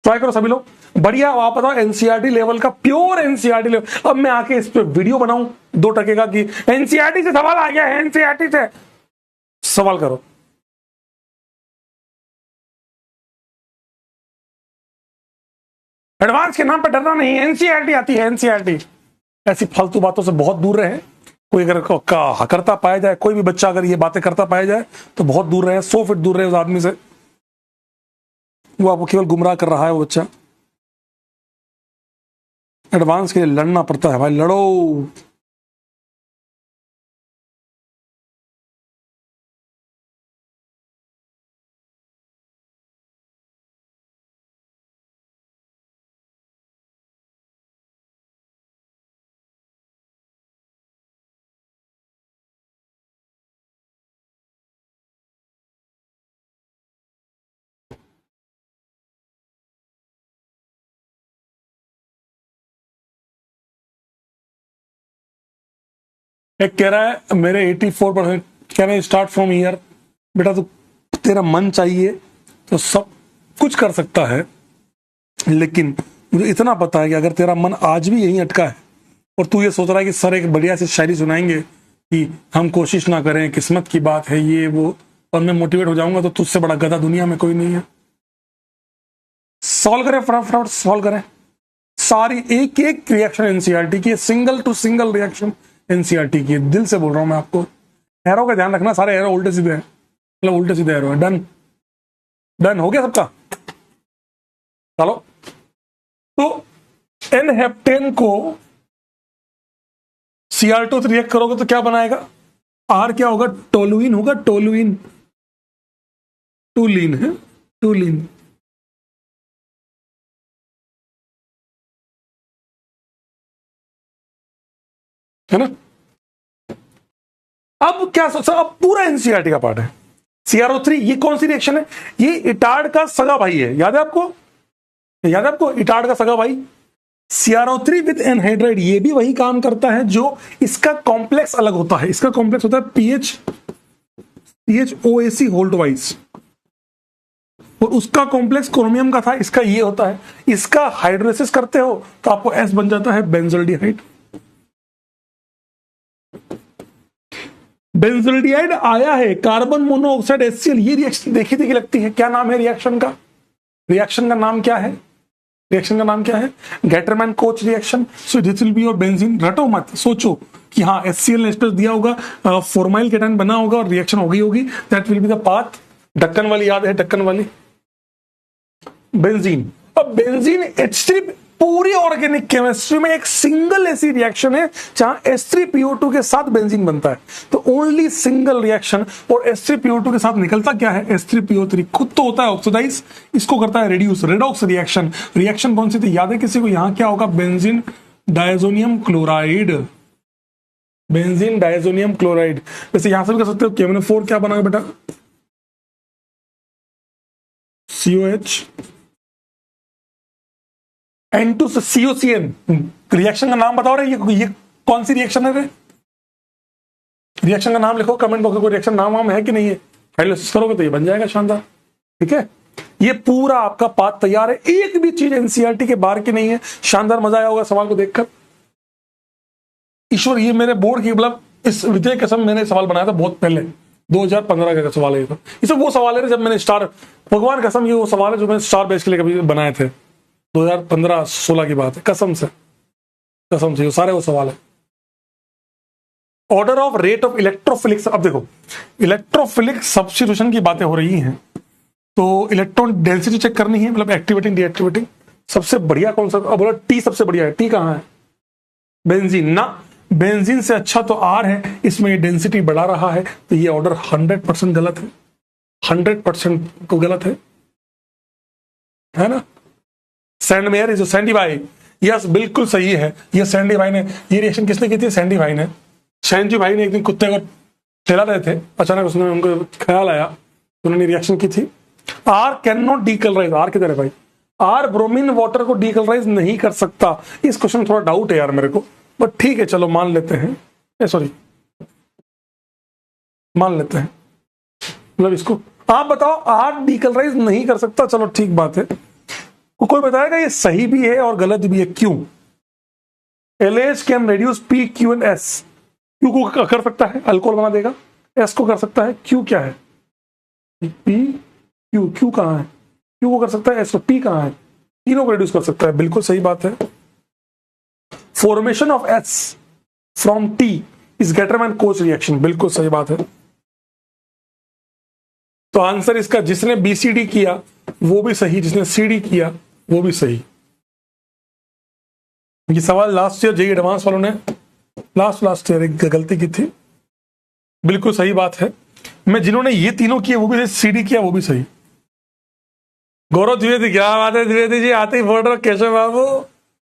ट्राई करो सभी लोग, बढ़िया। आप बताओ एनसीईआरटी लेवल का, प्योर एनसीईआरटी लेवल। अब मैं आके इस पे वीडियो बनाऊं 2% का कि एनसीईआरटी से सवाल आ गया है, एनसीईआरटी से सवाल करो। एडवांस के नाम पर डरना नहीं, एनसीईआरटी आती है, एनसीईआरटी। ऐसी फालतू बातों से बहुत दूर रहे। कोई अगर करता पाया जाए, कोई भी बच्चा अगर ये बातें करता पाया जाए तो बहुत दूर रहे, 100 फीट दूर रहे उस आदमी से। वो आपको केवल गुमराह कर रहा है वो बच्चा। एडवांस के लिए लड़ना पड़ता है भाई, लड़ो। एक कह रहा है मेरे 84%, can I start from here. बेटा तो तेरा मन चाहिए तो सब कुछ कर सकता है, लेकिन मुझे इतना पता है कि अगर तेरा मन आज भी यहीं अटका है और तू ये सोच रहा है कि सर एक बढ़िया सी शायरी सुनाएंगे कि हम कोशिश ना करें, किस्मत की बात है ये वो, और मैं मोटिवेट हो जाऊंगा, तो तुझसे बड़ा गधा दुनिया में कोई नहीं है। सॉल्व करें फटाफट, सॉल्व करें। सारी एक एक रिएक्शन एनसीईआरटी की, single to single reaction NCERT की, दिल से बोल रहा हूं मैं आपको। एरो का ध्यान रखना, सारे एरो उल्टे सीधे हैं, मतलब उल्टे सीधे एरो है। डन, डन हो गया सबका। चलो, तो एन हेप्टेन को Cr2 से रिएक्ट करोगे तो क्या बनाएगा? R क्या होगा? टोलुइन होगा, टोलुइन। टूलिन है, टूलिन। है ना? अब क्या सोचा, अब पूरा एनसीईआरटी का पार्ट है। CrO3 ये कौन सी रिएक्शन है? ये इटार्ड का सगा भाई है, याद है आपको? याद है आपको इटार्ड का सगा भाई? CrO3 विद एनहाइड्राइड, ये भी वही काम करता है, जो इसका कॉम्प्लेक्स अलग होता है। इसका कॉम्प्लेक्स होता है PHOAC होल्ड वाइज, और उसका कॉम्प्लेक्स क्रोमियम का था, इसका ये होता है। इसका हाइड्रोलिसिस करते हो तो आपको S बन जाता है बेंजोल्डिहाइड। बेंजोल्डिहाइड आया है, कार्बन मोनोऑक्साइड HCl। ये रिएक्शन देखी देखी लगती है, क्या नाम है रिएक्शन का? रिएक्शन का नाम क्या है? रिएक्शन का नाम क्या है? Gattermann Koch reaction. So this will be your benzene. रटो मत, सोचो कि हाँ HCl ने दिया होगा, फॉर्माइल केटायन बना होगा और रिएक्शन हो गई होगी। That will be the path. ढक्कन वाली याद है, ढक्कन वाली बेंजीन। अब बेंजीन H3, पूरी ऑर्गेनिक केमिस्ट्री में एक सिंगल ऐसी रिएक्शन है जहां H3PO2 के साथ बेंजीन बनता है। तो ओनली सिंगल रिएक्शन, और H3PO2 के साथ निकलता क्या है? H3PO3 खुद तो होता है ऑक्सीडाइज, इसको करता है रिड्यूस, रेडॉक्स रिएक्शन। रिएक्शन कौन सी थी याद है किसी को? यहां क्या होगा? Benzene diazonium chloride, benzene diazonium chloride. वैसे यहां से भी कर सकते हो, KMnO4 क्या बनाएगा बेटा? COH N2 से COCN। रिएक्शन का नाम बताओ रे, ये कौन सी रिएक्शन है रे? रिएक्शन का नाम लिखो कमेंट बॉक्स में। कोई रिएक्शन नाम है कि नहीं है? फाइल करोगे तो ये बन जाएगा शानदार, ठीक है। ये पूरा आपका पाथ तैयार है, एक भी चीज एनसीईआरटी के बाहर की नहीं है। शानदार, मजा आया होगा सवाल को देखकर। ईश्वर, ये मेरे बोर्ड की मतलब इस विजय कसम मैंने सवाल बनाया था बहुत पहले, 2015 का सवाल है ये सब वो सवाल है जब मैंने स्टार, भगवान कसम ये वो सवाल है जो मैंने स्टार बैच के लिए कभी बनाए थे, 2015-16 की बात है, कसम से ये सारे वो सवाल है। Order of rate of electrophilic, अब देखो इलेक्ट्रोफिलिक सब्स्टिट्यूशन की बातें हो रही हैं, तो इलेक्ट्रॉन डेंसिटी चेक करनी है, मतलब एक्टिवेटिंग डीएक्टिवेटिंग। सबसे बढ़िया कौन सा? अब बोला टी सबसे बढ़िया है। टी कहां है? बेंजीन ना, बेंजीन से अच्छा तो आर है, इसमें ये डेंसिटी बढ़ा रहा है, तो ये ऑर्डर 100% गलत है, 100% तो गलत है ना। सैंडमेयर इज सैंडी भाई, यस बिल्कुल सही है। ये सैंडी भाई ने, ये रिएक्शन किसने की थी? सैंडी भाई ने। सैंडी भाई ने एक दिन कुत्ते को ठेला रहे थे, अचानक उसने उनको ख्याल आया, उन्होंने रिएक्शन की थी। R can not decolourise, R किधर है भाई? आर ब्रोमीन वाटर को डीकलराइज नहीं कर सकता। इस क्वेश्चन में थोड़ा डाउट है यार मेरे को, बट ठीक है चलो मान लेते हैं, सॉरी मान लेते हैं, मतलब इसको आप बताओ, आर डीकलराइज नहीं कर सकता, चलो ठीक बात है। कोई बताएगा ये सही भी है और गलत भी है, क्यों? LH can reduce P, Q and S। Q को कर सकता है, अल्कोहल बना देगा, S को कर सकता है, Q क्या है? P, Q कहां है? Q को कर सकता है, S को, P कहां है? तीनों को रिड्यूस कर सकता है, बिल्कुल सही बात है। Formation of S from T is Gattermann coach reaction, बिल्कुल सही बात है। तो आंसर इसका, जिसने BCD किया वो भी सही, जिसने CD किया वो भी सही। ये सवाल लास्ट ईयर जेईई एडवांस वालों ने लास्ट ईयर एक गलती की थी, बिल्कुल सही बात है। मैं जिन्होंने ये तीनों किए वो भी सही, CD किया वो भी सही। गौरव द्विवेदी, क्या बात है द्विवेदी जी, आते ही फोड़ रहे, केशव बाबू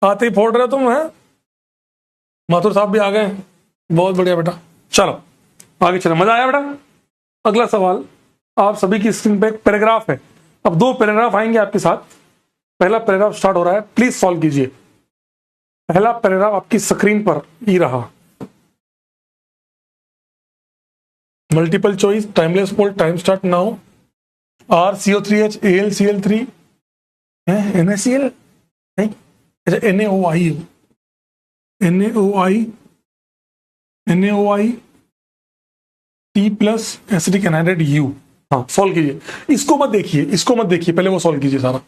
आते ही फोड़ रहे तुम है। माथुर साहब भी आ गए, बहुत बढ़िया बेटा। चलो आगे चलो, मजा आया बेटा। अगला सवाल आप सभी की स्क्रीन पे एक पैराग्राफ है, अब 2 पैराग्राफ आएंगे आपके साथ। पहला पैराग्राफ स्टार्ट हो रहा है, प्लीज सॉल्व कीजिए। पहला पैराग्राफ आपकी स्क्रीन पर ही रहा, multiple choice, timeless poll, time start now. RCO3H AlCl3 है, NaCl नहीं, अच्छा NaOI T plus acidic anhydride U। हाँ सॉल्व कीजिए, इसको मत देखिए, पहले वो सॉल्व कीजिए सारा।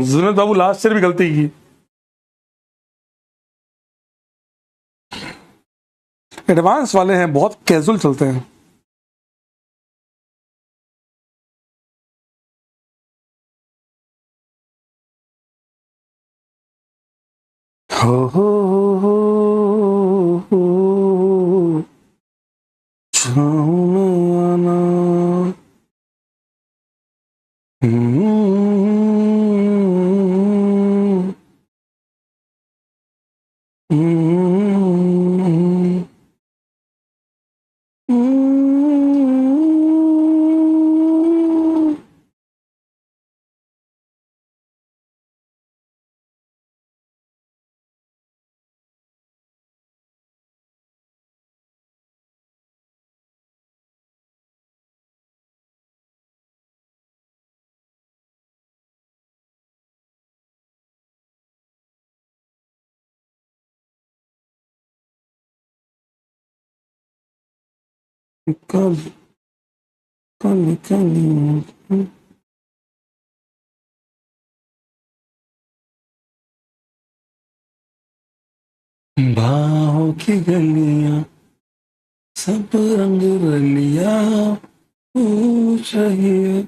जुनेद बाबू लास्ट ईयर भी गलती की। एडवांस वाले हैं, बहुत कैजुअल चलते हैं। हो छाना, काली काली काली बाहों की गलियां सब रंग रलिया पूछ रही है,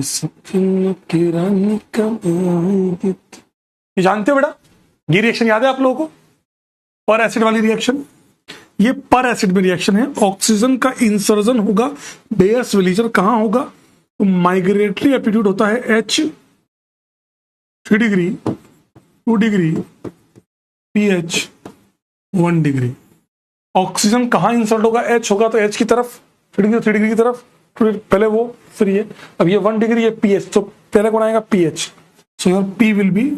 सपनों की रानी कब आएगी। ये जानते हो बेटा, ये रिएक्शन याद है आप लोगों को? पर एसिड वाली रिएक्शन, ये पर एसिड में रिएक्शन है। ऑक्सीजन का इंसर्जन होगा, बेयस विलीजर कहां होगा? तो माइग्रेटरी एप्टीट्यूड होता है H 3 degree, 2 degree, pH 1 degree. Oxygen कहां इंसर्ट होगा? H होगा तो H की तरफ, 3 डिग्री की तरफ, पहले वो फिर ये, अब ये 1 डिग्री, ये pH, तो पहले कौन आएगा? pH। So your P will be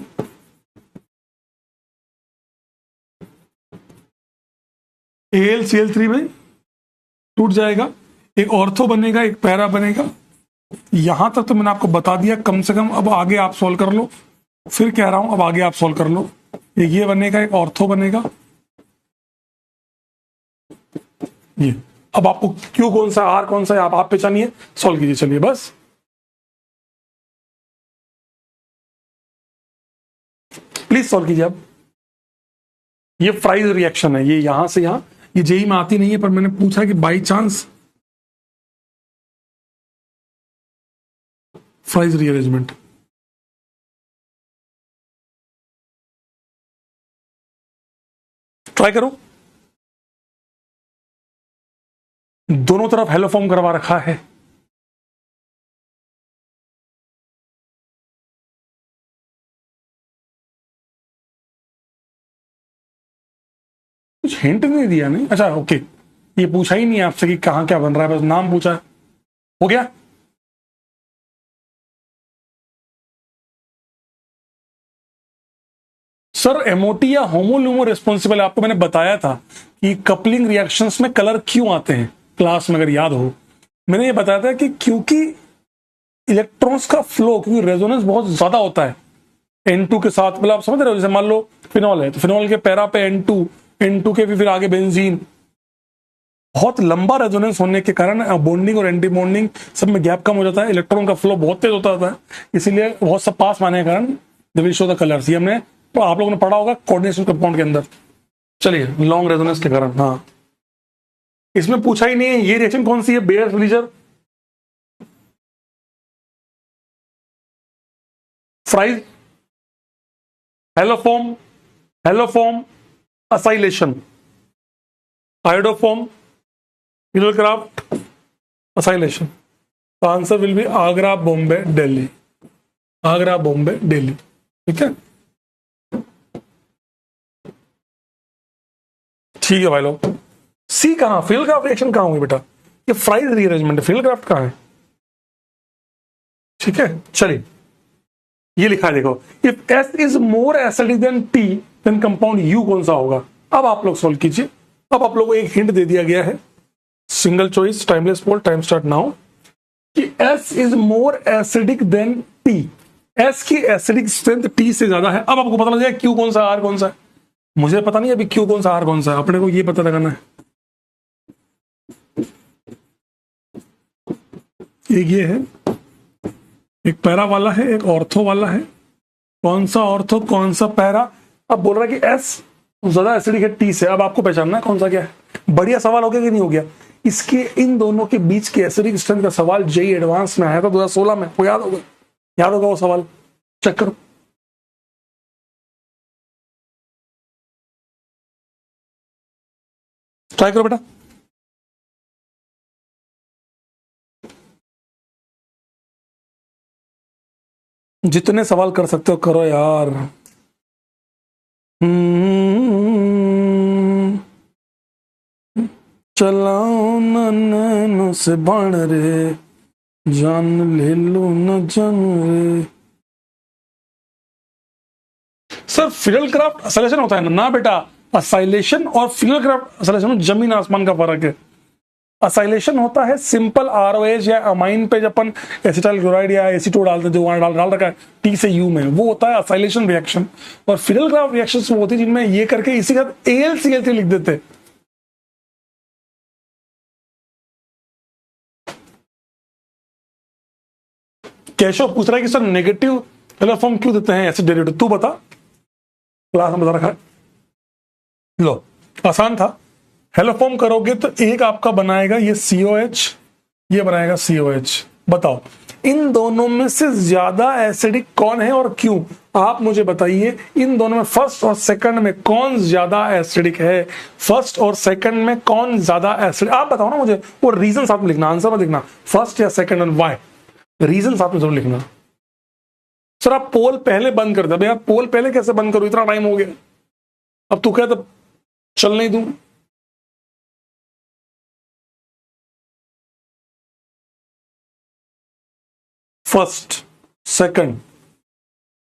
AlCl3 में टूट जाएगा, एक ऑर्थो बनेगा, एक पैरा बनेगा। यहां तक तो मैंने आपको बता दिया कम से कम। अब आगे आप सॉल्व कर लो, फिर कह रहा हूं अब आगे आप सॉल्व कर लो। एक ये बनेगा, एक ऑर्थो बनेगा, ये। अब आपको क्यू कौन सा, आर कौन सा है, आप पहचानिए, सॉल्व कीजिए। चलिए बस प्लीज सॉल्व कीजिए। अब ये फ्राइज रिएक्शन है, ये यहां से यहां, ये जेई में आती नहीं है, पर मैंने पूछा कि by chance fries rearrangement. Try करो, दोनों तरफ हेलो फॉर्म करवा रखा है। कुछ हिंट नहीं दिया, नहीं? अच्छा ओके, ये पूछा ही नहीं आपसे कि कहां क्या बन रहा है, बस नाम पूछा है। हो गया। सर एमओटी या होमोल्यूमो रिस्पॉन्सिबल है, आपको मैंने बताया था कि कपलिंग रिएक्शंस में कलर क्यों आते हैं क्लास में, अगर याद हो। मैंने ये बताया था कि क्योंकि इलेक्ट्रॉन्स का फ्लो, क्योंकि रेजोनेंस बहुत ज्यादा होता है N2 के साथ, मतलब आप समझ रहे हो, जैसे मान लो फिनॉल है तो फिनॉल के पैरा पे N2, N2 के भी फिर आगे बेंजीन, बहुत लंबा रेजोनेंस होने के कारण बॉन्डिंग और एंटी बॉन्डिंग सब में गैप कम हो जाता है, इलेक्ट्रॉन का फ्लो बहुत तेज होता है, इसीलिए बहुत सब पास मारने के कारण they will show the colours. ये हमने तो आप लोगों ने पढ़ा होगा कोऑर्डिनेशन कंपाउंड के अंदर। चलिए लॉन्ग रेजोनेंस के कारण, हाँ इसमें पूछा ही नहीं है ये रिएक्शन कौन सी है, बेयर रिलीजर, Fries, haloform, haloform, acylation, iodoform, Crafts, acylation. तो answer will be Agra, Bombay, Delhi. Agra, Bombay, Delhi. ठीक है, ठीक है भाई लोग। सी कहां, फिलक्राफ्ट रिएक्शन कहां हुई बेटा, ये फ्राइज रीअरेंजमेंट है, फिलक्राफ्ट कहां है? ठीक है चलिए, ये लिखा है देखो, if S is more acidic than T then compound U कौन सा होगा। अब आप लोग सॉल्व कीजिए। अब आप लोगों को एक हिंट दे दिया गया है, single choice, timeless poll, time start now, कि S is more acidic than T. S की एसिडिक स्ट्रेंथ टी से ज्यादा है। अब आपको पता लग जाएगा क्यू कौन सा, आर कौन सा है। मुझे पता नहीं अभी क्यू कौन सा, आर कौन सा है, अपने को ये पता लगाना है। एक ये है, एक पैरा वाला है, एक ऑर्थो वाला है। कौन सा ऑर्थो, कौन सा पैरा? अब बोल रहा है कि एस ज्यादा एसिडिक है टी से। अब आपको पहचानना है कौन सा क्या है। बढ़िया सवाल हो गया कि नहीं हो गया? इसके इन दोनों के बीच के एसिडिक स्ट्रेंथ का सवाल जेई एडवांस में आया था 2016 में, वो याद होगा, याद होगा वो सवाल, चेक करो। ट्राई करो बेटा। जितने सवाल कर सकते हो करो यार। चलाओ न नैनो से बाण रे, जान ले लो न जान रे। सर फिनलक्राफ्ट असाइलेशन होता है ना बेटा। असाइलेशन और फिनलक्राफ्ट असाइलेशन में जमीन आसमान का फर्क है। असाइलेशन होता है सिंपल आरओएच या अमाइन पे जब अपन एसिटाइल क्लोराइड या एसीटो डालते हैं, जो वहां डाल रखा है टी से यू में, वो होता है असाइलेशन रिएक्शन। और फिनलक्राफ्ट रिएक्शन वो होती है जिनमें ये करके इसी के साथ AlCl3 लिख देते हैं। केशव पूछ रहा है कि सर नेगेटिव फॉर्म क्यों देते हैं एसिड डेरिवेटिव, तू बता, क्लास में बता रखा है। लो आसान था, हेलो फॉर्म करोगे तो एक आपका बनाएगा ये COH, ये बनाएगा COH। बताओ इन दोनों में से ज्यादा एसिडिक कौन है और क्यों? आप मुझे बताइए, इन दोनों में फर्स्ट और सेकंड में कौन ज्यादा एसिडिक है? फर्स्ट और सेकंड में कौन ज्यादा एसिडिक, आप बताओ ना मुझे। वो रीजन साथ में लिखना, आंसर में लिखना, फर्स्ट या सेकंड एंड व्हाई, रीजन साथ में जरूर लिखना। सर आप पोल पहले बंद कर दे। भैया पोल पहले कैसे बंद करूं, इतना टाइम हो गया। अब तू कहता चल नहीं दूं। First second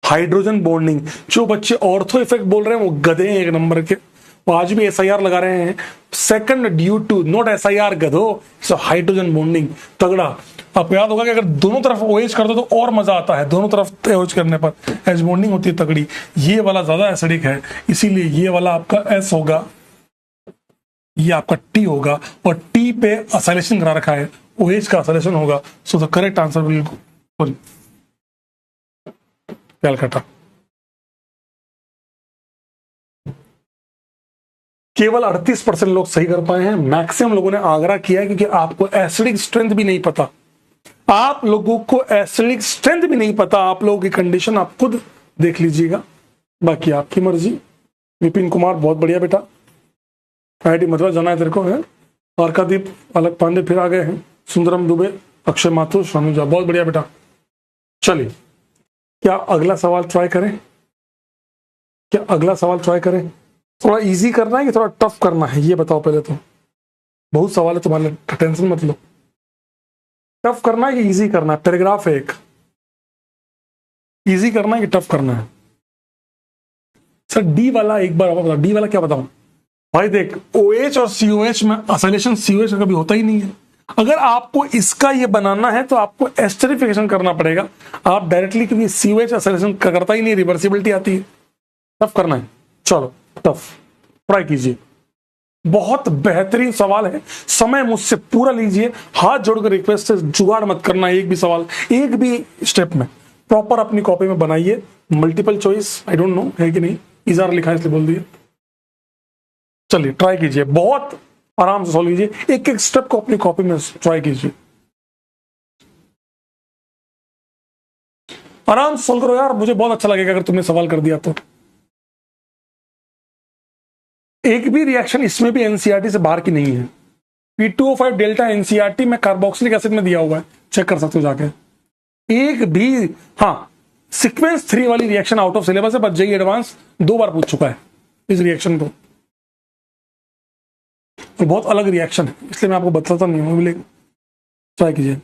hydrogen bonding. जो बच्चे ऑर्थो इफेक्ट बोल रहे हैं वो गधे हैं एक नंबर के। वो आज भी SIR लगा रहे हैं। Second, due to not SIR गधो, सो हाइड्रोजन बॉन्डिंग तगड़ा। आपको याद होगा कि अगर दोनों तरफ OH कर दो तो और मजा आता है, दोनों तरफ OH करने पर H बॉन्डिंग होती है तगड़ी। ये वाला ज्यादा एसिडिक है, इसीलिए ये वाला आपका S होगा, ये आपका T होगा, और T पे असाइलेशन करा रखा है, OH का असाइलेशन होगा। So the correct answer will Calcutta. केवल 38% लोग सही कर पाए हैं, मैक्सिमम लोगों ने आगरा किया है, क्योंकि आपको एसिडिक स्ट्रेंथ भी नहीं पता। आप लोगों को एसिडिक स्ट्रेंथ भी नहीं पता, आप लोगों की कंडीशन आप खुद देख लीजिएगा, बाकी आपकी मर्जी। विपिन कुमार बहुत बढ़िया बेटा, IIT मद्रास जाना है तेरे को, है। अर्कादीप अलग पांडे फिर आ गए हैं, सुंदरम दुबे, अक्षय माथुर, शानुजा, बहुत बढ़िया बेटा। चलिए, क्या अगला सवाल ट्राई करें? क्या अगला सवाल ट्राई करें? थोड़ा इजी करना है कि थोड़ा टफ करना है, ये बताओ पहले तो। बहुत सवाल है तुम्हारे, टेंशन मत लो। टफ करना है कि इजी करना है? पैराग्राफ है एक, इजी करना है कि टफ करना है? सर डी वाला एक बार और बताओ, डी वाला क्या बताऊं? भाई देख, OH और COH में असाइलेशन COH का कभी होता ही नहीं है। अगर आपको इसका ये बनाना है तो आपको एस्टरिफिकेशन करना पड़ेगा। आप डायरेक्टली, क्योंकि COH असाइलेशन करता ही नहीं, रिवर्सिबिलिटी आती है। टफ करना है, चलो टफ ट्राई कीजिए। बहुत बेहतरीन सवाल है, समय मुझसे पूरा लीजिए, हाथ जोड़कर रिक्वेस्ट है, जुगाड़ मत करना एक भी सवाल, एक भी स्टेप में। प्रॉपर अपनी कॉपी में बनाइए, multiple choice I don't know है कि नहीं, इजार लिखा है इसलिए बोल दिया। चलिए ट्राई कीजिए, बहुत आराम से सॉल्व कीजिए, एक एक स्टेप को अपनी कॉपी में ट्राई कीजिए, आराम से सॉल्व करो यार। मुझे बहुत अच्छा लगेगा अगर तुमने सवाल कर दिया तो। एक भी रिएक्शन इसमें भी NCERT से बाहर की नहीं है। P2O5 डेल्टा NCERT में कार्बोक्सिलिक एसिड में दिया हुआ है, चेक कर सकते हो जाके। एक भी, हाँ, सीक्वेंस 3 वाली रिएक्शन आउट ऑफ सिलेबस है, बट JEE एडवांस 2 बार पूछ चुका है इस रिएक्शन को। तो बहुत अलग रिएक्शन है, इसलिए मैं आपको बताता नहीं हूं, ट्राई कीजिए।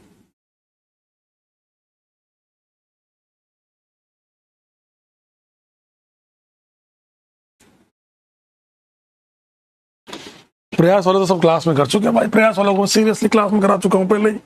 प्रयास वाले तो सब क्लास में कर चुके हैं भाई, प्रयास वालों को सीरियसली क्लास में करा चुका हूं पहले ही।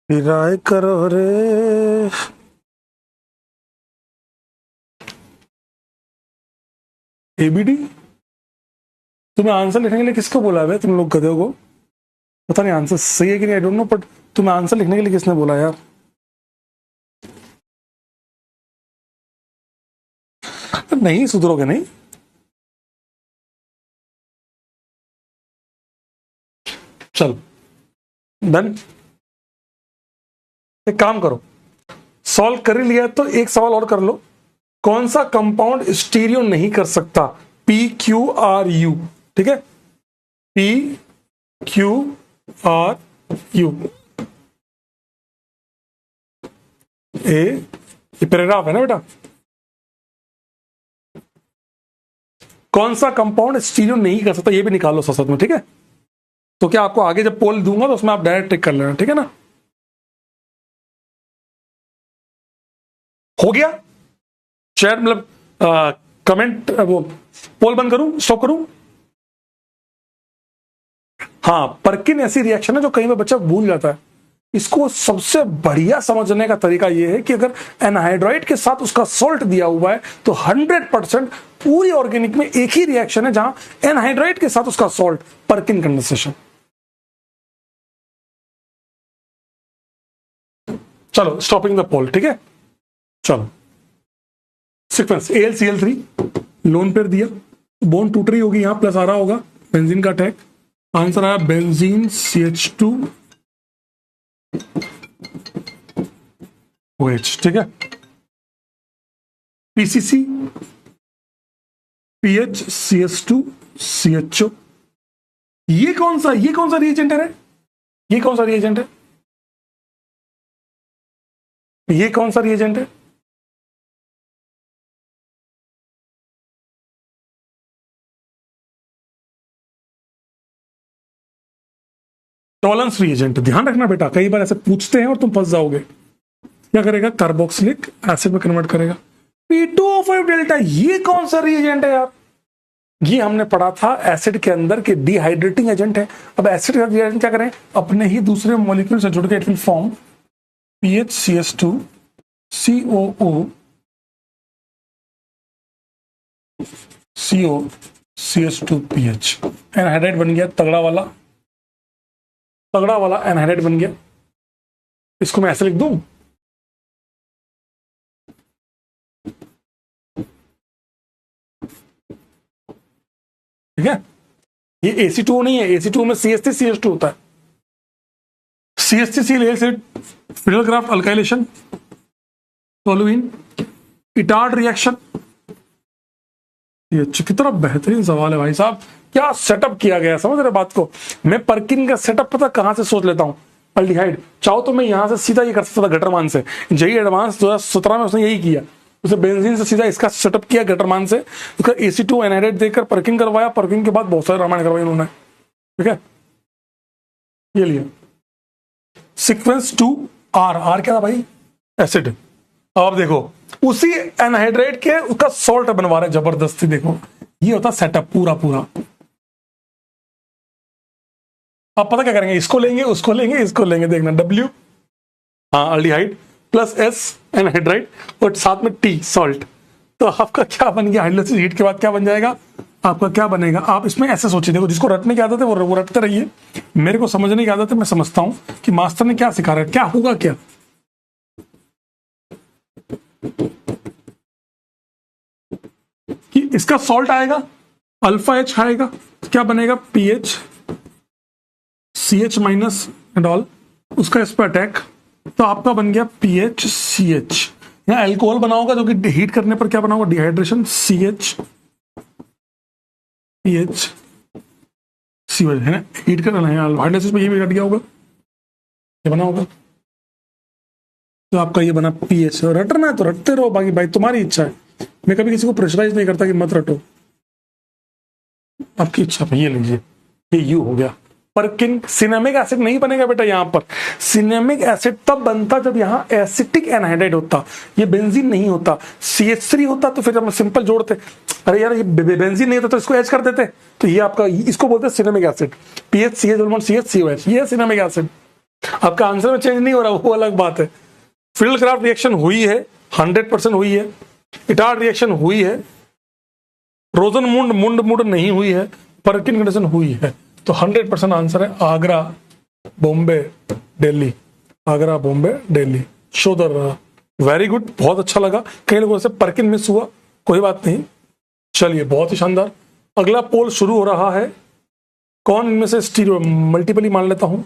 ट्राई करो रे। ABD तुम्हें आंसर लिखने के लिए किसको बोला है तुम लोग गधे को? पता नहीं आंसर सही है कि नहीं, आई डोंट नो, बट तुम्हें आंसर लिखने के लिए किसने बोला यार? नहीं सुधरोगे नहीं। चलो डन, एक काम करो, सॉल्व कर ही लिया तो एक सवाल और कर लो। कौन सा कंपाउंड स्टीरियो नहीं कर सकता? PQRU, ठीक है, PQRU। ये पैराग्राफ है ना बेटा। कौन सा कंपाउंड स्टीरियो नहीं कर सकता, ये भी निकालो साथ में, ठीक है। तो क्या आपको आगे जब पोल दूंगा तो उसमें आप डायरेक्ट टिक कर लेना, ठीक है ना। हो गया चैट, मतलब कमेंट, वो पोल बंद करूं, स्टॉप करूं? हाँ, परकिन ऐसी रिएक्शन है जो कई बार बच्चा भूल जाता है। इसको सबसे बढ़िया समझने का तरीका यह है कि अगर एनहाइड्राइड के साथ उसका सॉल्ट दिया हुआ है तो 100% पूरी ऑर्गेनिक में एक ही रिएक्शन है जहां एनहाइड्राइड के साथ उसका सॉल्ट, पर्किन कंडेंसेशन। चलो स्टॉपिंग द पोल, ठीक है। चलो सीक्वेंस AlCl3 लोन पेयर दिया, बॉन्ड टूट रही होगी, यहां प्लस आ रहा होगा, बेंजीन का अटैक, आंसर आया बेंजीन CH2 OH, ठीक है। PCC PH CS2 CHO, ये कौन सा रिएजेंट है? ये कौन सा रिएजेंट है? ये कौन सा रिएजेंट है? Tolerance reagent. ध्यान रखना बेटा, कई बार ऐसे पूछते हैं और तुम फंस जाओगे। क्या करेगा? कार्बोक्सिलिक एसिड में कन्वर्ट करेगा। P2O5 डेल्टा, ये कौन सा रिएजेंट है यार? ये हमने पढ़ा था एसिड के अंदर के डिहाइड्रेटिंग एजेंट है। अब एसिड का रिएजेंट क्या करें? अपने ही दूसरे मॉलिक्यूल से जुड़ के it will form PHCS2 COO CO CH2PH, anhydride बन गया, तगड़ा वाला एनहाइड्राइड बन गया। इसको मैं ऐसे लिख दूं, ठीक है। ये AC2 नहीं है, AC2 में CH3CH2 होता है। CH3Cl acid, Friedel Crafts alkylation, toluene, Etard reaction. ये कितना बेहतरीन सवाल है भाई साहब, क्या सेटअप किया गया, समझ रहे बात को। मैं पर्किन का सेटअप पता कहां से सोच लेता हूं, अल्डिहाइड। चाहो तो मैं यहां से सीधा ये कर सकता था गटरमान से, जेई एडवांस 2017 में उसने यही किया, उसे बेंजीन से सीधा इसका सेटअप किया गटरमान से, उसका AC2 एनहाइड्राइड देकर पर्किंग करवाया, पर्किंग के बाद बहुत सारे रामायण करवाए उन्होंने, ठीक है। ये लिया सीक्वेंस 2R, आर क्या था भाई? एसिड। अब देखो उसी एनहाइड्राइड के उसका सॉल्ट बनवा रहे जबरदस्ती, देखो ये होता सेटअप पूरा। अब पता क्या करेंगे, इसको लेंगे, उसको लेंगे, इसको लेंगे, देखना W, हाँ अल्डिहाइड, प्लस S एनहाइड्राइड और साथ में T सॉल्ट। तो आपका क्या बन गया? हाइड्रोलिसिस हीट के बाद क्या बन जाएगा आपका? क्या बनेगा? आप इसमें ऐसे सोचिए, देखो जिसको रटने की आदत है वो रटते रहिए, मेरे को समझने की आदत है, मैं समझता हूं कि मास्टर ने क्या सिखा रहा है, क्या होगा क्या। कि इसका सॉल्ट आएगा, अल्फा H आएगा, क्या बनेगा? PH CH minus and all, उसका इस पर अटैक, तो आपका बन गया PHCH। यहाँ अल्कोहल बना होगा जो कि हीट करने पर क्या बना होगा? डिहाइड्रेशन, CH PH CH है ना, हीट करना है, हाइड्रोलिसिस में ये भी घट गया होगा, ये बना होगा, तो आपका ये बना PH। रटना है तो रटते रहो, बाकी भाई तुम्हारी इच्छा है, मैं कभी किसी को प्रेशराइज नहीं करता कि मत रटो, आपकी इच्छा है। ये लीजिए, ये यू हो गया। पर्किन सिनेमिक एसिड नहीं बनेगा बेटा, यहां पर सिनेमिक एसिड तब बनता जब यहां एसिटिक एनहाइड्राइड होता, ये बेंजीन नहीं होता। CH3 होता तो फिर हम सिंपल जोड़ते, अरे यार ये बेंजीन नहीं होता तो इसको एच कर देते, तो ये आपका, इसको बोलते हैं सिनेमिक एसिड, PHCH ये सिनेमिक एसिड। आपका आंसर में चेंज नहीं हो रहा, वो अलग बात है। फिडलक्राफ्ट रिएक्शन हुई है, 100% हुई है। इटार्ड रिएक्शन हुई है, रोजनमुंड मुंड नहीं हुई है, पर्किन कंडीशन हुई है। तो 100% आंसर है आगरा, बॉम्बे, दिल्ली, आगरा, बॉम्बे, दिल्ली। शोधर रहा, वेरी गुड, बहुत अच्छा लगा। कई लोगों से पर्किन मिस हुआ, कोई बात नहीं, चलिए बहुत ही शानदार। अगला पोल शुरू हो रहा है। कौन इनमें से स्टीरियो, मल्टीपली मान लेता हूं,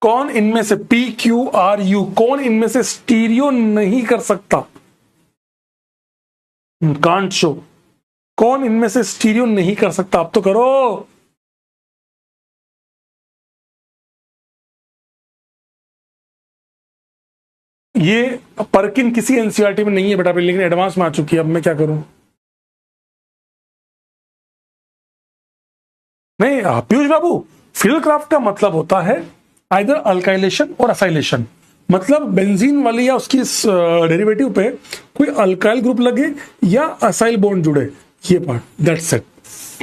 कौन इनमें से PQRU, कौन इनमें से स्टीरियो नहीं कर सकता? कांट शो, कौन इनमें से स्टीरियो नहीं कर सकता? आप तो करो। ये पर्किन किसी एनसीईआरटी में नहीं है बेटा, लेकिन एडवांस में आ चुकी है, अब मैं क्या करूं? नहीं पीयूष बाबू, फिडलक्राफ्ट का मतलब होता है आइदर अल्काइलेशन और असाइलेशन, मतलब बेंजीन वाली या उसकी डेरिवेटिव पे कोई अल्काइल ग्रुप लगे या असाइल बॉन्ड जुड़े, ये पार्ट, दैट्स इट,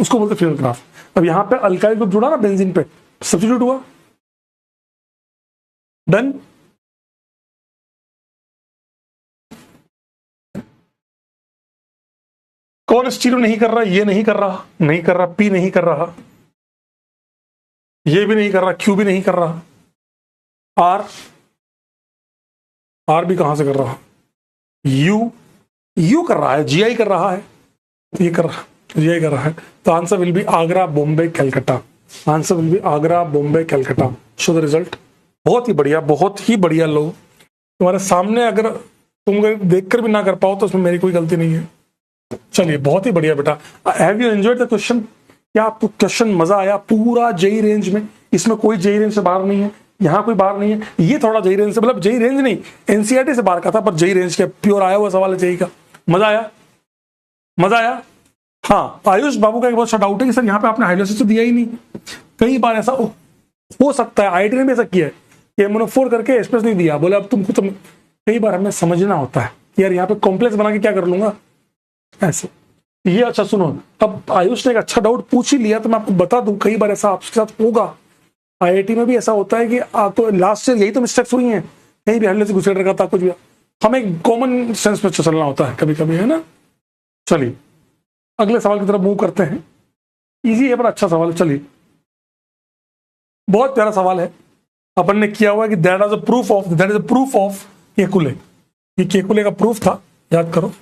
उसको बोलते हैं फिडलक्राफ्ट। अब यहां पे अल्काइल ग्रुप जुड़ा ना बेंजीन पे, सब्स्टिट्यूट हुआ, डन। कौन स्टीरो नहीं कर रहा, ये नहीं कर रहा, नहीं कर रहा, पी नहीं कर रहा, ये भी नहीं कर रहा, क्यू भी नहीं कर रहा, आर, आर भी कहां से कर रहा, यू, यू कर रहा है, जीआई कर रहा है, ये कर रहा, जीआई कर रहा है। तो answer will be Agra, Bombay, Calcutta. Answer will be Agra, Bombay, Calcutta. Show the result. बहुत ही बढ़िया, बहुत ही बढ़िया लोग। तुम्हारे सामने अगर तुम देखकर भी ना कर पाओ तो उसमें मेरी कोई गलती नहीं है। चलिए, बहुत ही बढ़िया बेटा। Have you enjoyed the question? क्या आपको क्वेश्चन मजा आया? पूरा जेई रेंज में, इसमें कोई जेई रेंज से बाहर नहीं है, यहाँ कोई बाहर नहीं है, ये थोड़ा जेई रेंज से, मतलब जेई रेंज नहीं, एनसीईआरटी से बाहर का था, पर जेई रेंज के प्योर आया हुआ सवाल है जेई का। मजा आया? मजा आया? हाँ। आयुष बाबू का एक बहुत सा डाउट है कि सर यहाँ पे आपने हाइड्रोलिसिस तो दिया ही नहीं। कई बार ऐसा हो सकता है, आईआईटी ने भी ऐसा किया है कि मोनोफोर करके एस्पेस नहीं दिया, बोले अब तुमको तुम, कई बार हमें समझना होता है कि यार यहाँ पे कॉम्प्लेक्स बना के क्या कर लूंगा ऐसे। ये अच्छा सुनो, अब आयुष ने एक अच्छा डाउट पूछ ही लिया तो मैं आपको बता दूं, कई बार ऐसा आपके साथ होगा, आईआईटी में भी ऐसा होता है कि आपको लास्ट ईयर यही तो मिस्टेक्स हुई हैं, कहीं भी हाइड्रोलिसिस घुसेड़ रखा था कुछ भी, हमें कॉमन सेंस में चलना होता है कभी कभी, है ना। चलिए अगले सवाल की तरफ मूव करते हैं। इजी है पर अच्छा सवाल है। चलिए, बहुत प्यारा सवाल है। अपन ने किया हुआ है कि that is a proof of Kekule. ये केकुले का प्रूफ था, याद करो।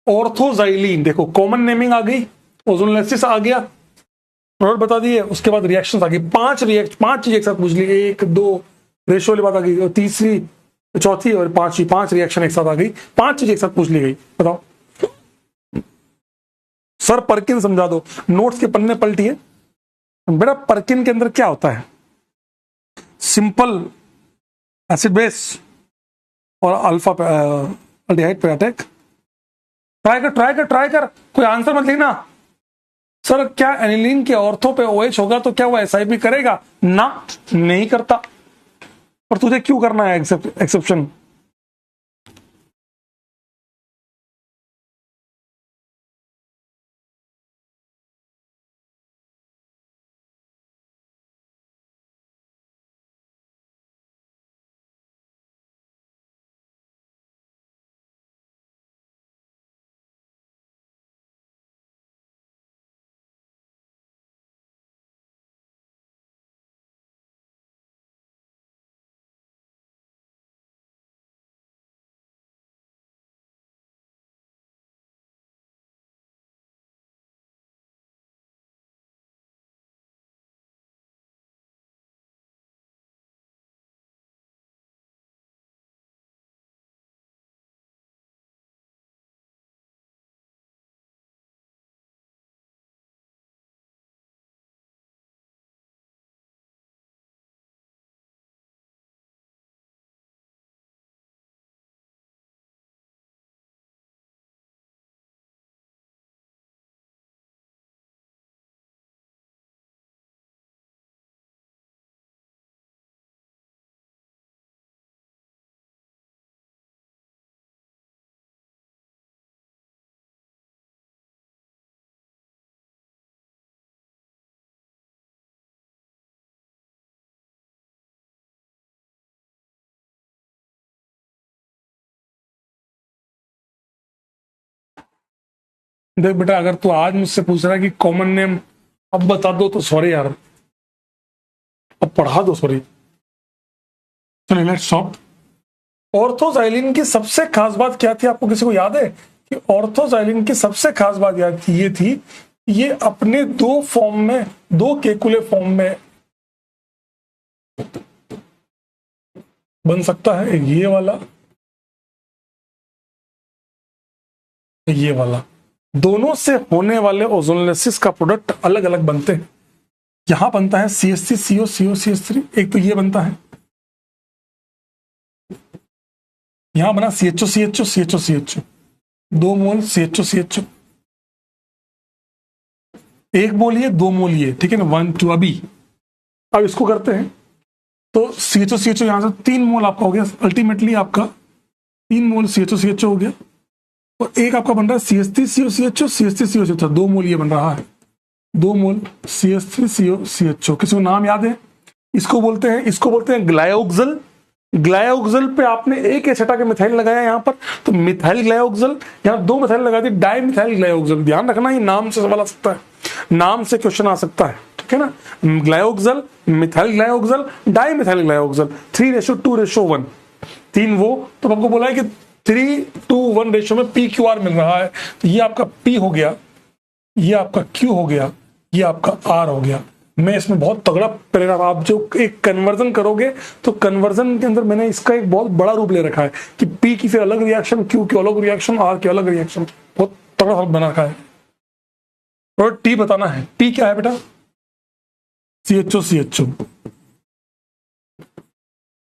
ऑर्थोजाइलिन, देखो कॉमन नेमिंग आ गई, ओजोनोलाइसिस आ गया, प्रोडक्ट बता दिए, उसके बाद रिएक्शंस आ गई। पांच चीज एक साथ पूछ ली, 1 2 रेशियो वाली बात आ गई, और तीसरी चौथी और पांचवी, 5 रिएक्शन एक साथ आ गई, 5 चीज एक साथ पूछ ली गई। बताओ सर, परकिन समझा दो, नोट्स के पन्ने पलटिए बेटा। परकिन के अंदर क्या होता है? सिंपल एसिड बेस और अल्फा अल्डिहाइड पे अटैक। ट्राई कर, कोई आंसर मत लिखना। सर क्या एनिलीन के ऑर्थो पे OH होगा तो क्या वो SIP करेगा? ना, नहीं करता। और तुझे क्यों करना है एक्सेप्शन? देख बेटा, अगर तू आज मुझसे पूछ रहा है कि कॉमन नेम अब बता दो तो सॉरी यार, अब पढ़ा दो, सॉरी। चलिए लेट्स स्टॉप। ऑर्थोजाइलिन की सबसे खास बात क्या थी, आपको किसी को याद है? कि ऑर्थोजाइलिन की सबसे खास बात याद थी, ये थी, ये अपने 2 फॉर्म में, 2 केकुले फॉर्म में बन सकता है, ये वाला, ये वाला। दोनों से होने वाले ओजोनोलाइसिस का प्रोडक्ट अलग अलग बनते हैं। यहां बनता है CH3CO COCH3, एक तो ये बनता है, यहां बना CHO 2 मोल CHO, 1 मोल ये, 2 मोल ये, ठीक है ना, 1 2। अभी अब इसको करते हैं तो CHO यहां से 3 मोल आपका हो गया, अल्टीमेटली आपका 3 मोल CHO हो गया, और एक आपका बन रहा है CH3CO CH3CO, 2 मोल ये बन रहा है, 2 मोल CH3CO। किसी को नाम याद है? इसको बोलते हैं ग्लायोक्सल। ग्लायोक्सल पे आपने एक एच हटा के मिथाइल लगाया यहां पर, तो मिथाइल ग्लायोक्सल, यहां दो मिथाइल लगा दी, डाई मिथाइल ग्लायोक्सल। ध्यान रखना, ये नाम से सवाल आ सकता है, नाम से क्वेश्चन आ सकता है, ठीक है ना। Glyoxal, methyl glyoxal, di methyl glyoxal, 3:2:1, 3 वो। तो आपको बोला है कि 3:1 रेशियो में PQR मिल रहा है, तो ये आपका P हो गया, ये आपका Q हो गया, ये आपका R हो गया। मैं इसमें बहुत तगड़ा पैराग्राफ, आप जो एक कन्वर्जन करोगे तो कन्वर्जन के अंदर मैंने इसका एक बहुत बड़ा रूप ले रखा है कि P की फिर अलग रिएक्शन, Q की अलग रिएक्शन, R की अलग रिएक्शन, बहुत तगड़ा हल बना रखा है। और T बताना है, T क्या है बेटा, CHO।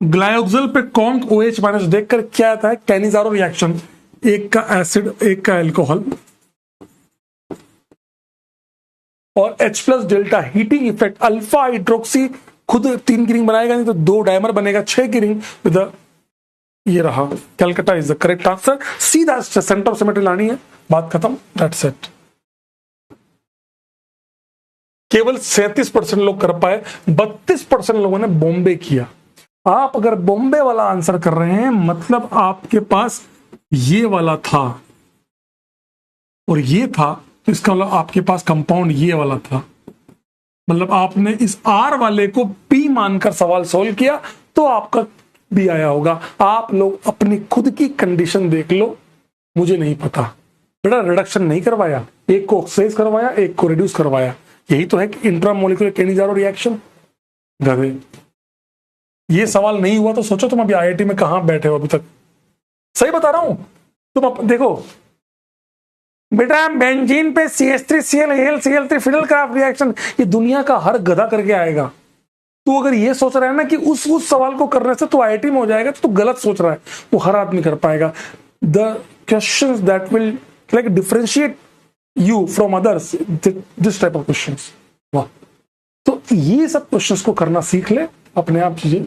ग्लायोक्सल पे कॉन्क OH माइनस देखकर क्या आता है, कैनिजारो रिएक्शन, एक का एसिड एक का एल्कोहल, और H+ delta heating effect, alpha hydroxy खुद 3 की रिंग बनाएगा नहीं तो 2 डायमर बनेगा, 6 की रिंग विद ये रहा। Calcutta is the correct answer. सीधा सेंटर ऑफ सिमेट्री लानी है, बात खत्म, दैट्स इट। केवल 37% लोग कर पाए, 32% लोगों ने बॉम्बे किया। आप अगर बॉम्बे वाला आंसर कर रहे हैं मतलब आपके पास ये वाला था और ये था, तो इसका मतलब आपके पास कंपाउंड ये वाला था, मतलब आपने इस R वाले को P मानकर सवाल सोल्व किया तो आपका भी आया होगा। आप लोग अपनी खुद की कंडीशन देख लो, मुझे नहीं पता बेटा। रिडक्शन नहीं करवाया, एक को ऑक्सीडाइज करवाया, एक को रिड्यूस करवाया, यही तो है कि इंट्रामोलिकुलर कैनिजारो रिएक्शन। गधे, ये सवाल नहीं हुआ तो सोचो तुम अभी IIT में कहां बैठे हो अभी तक। सही बता रहा हूं, तुम देखो बेटा, बेंजीन पे CH3Cl फिनल क्राफ्ट रिएक्शन, ये दुनिया का हर गधा करके आएगा। तू अगर ये सोच रहा है ना कि उस सवाल को करने से तो IIT में हो जाएगा, तो तू गलत सोच रहा है, वो हर आदमी कर पाएगा। The questions that will like differentiate you from others, this type of questions. वाह, तो ये सब क्वेश्चंस को करना सीख ले, अपने आप चीजें।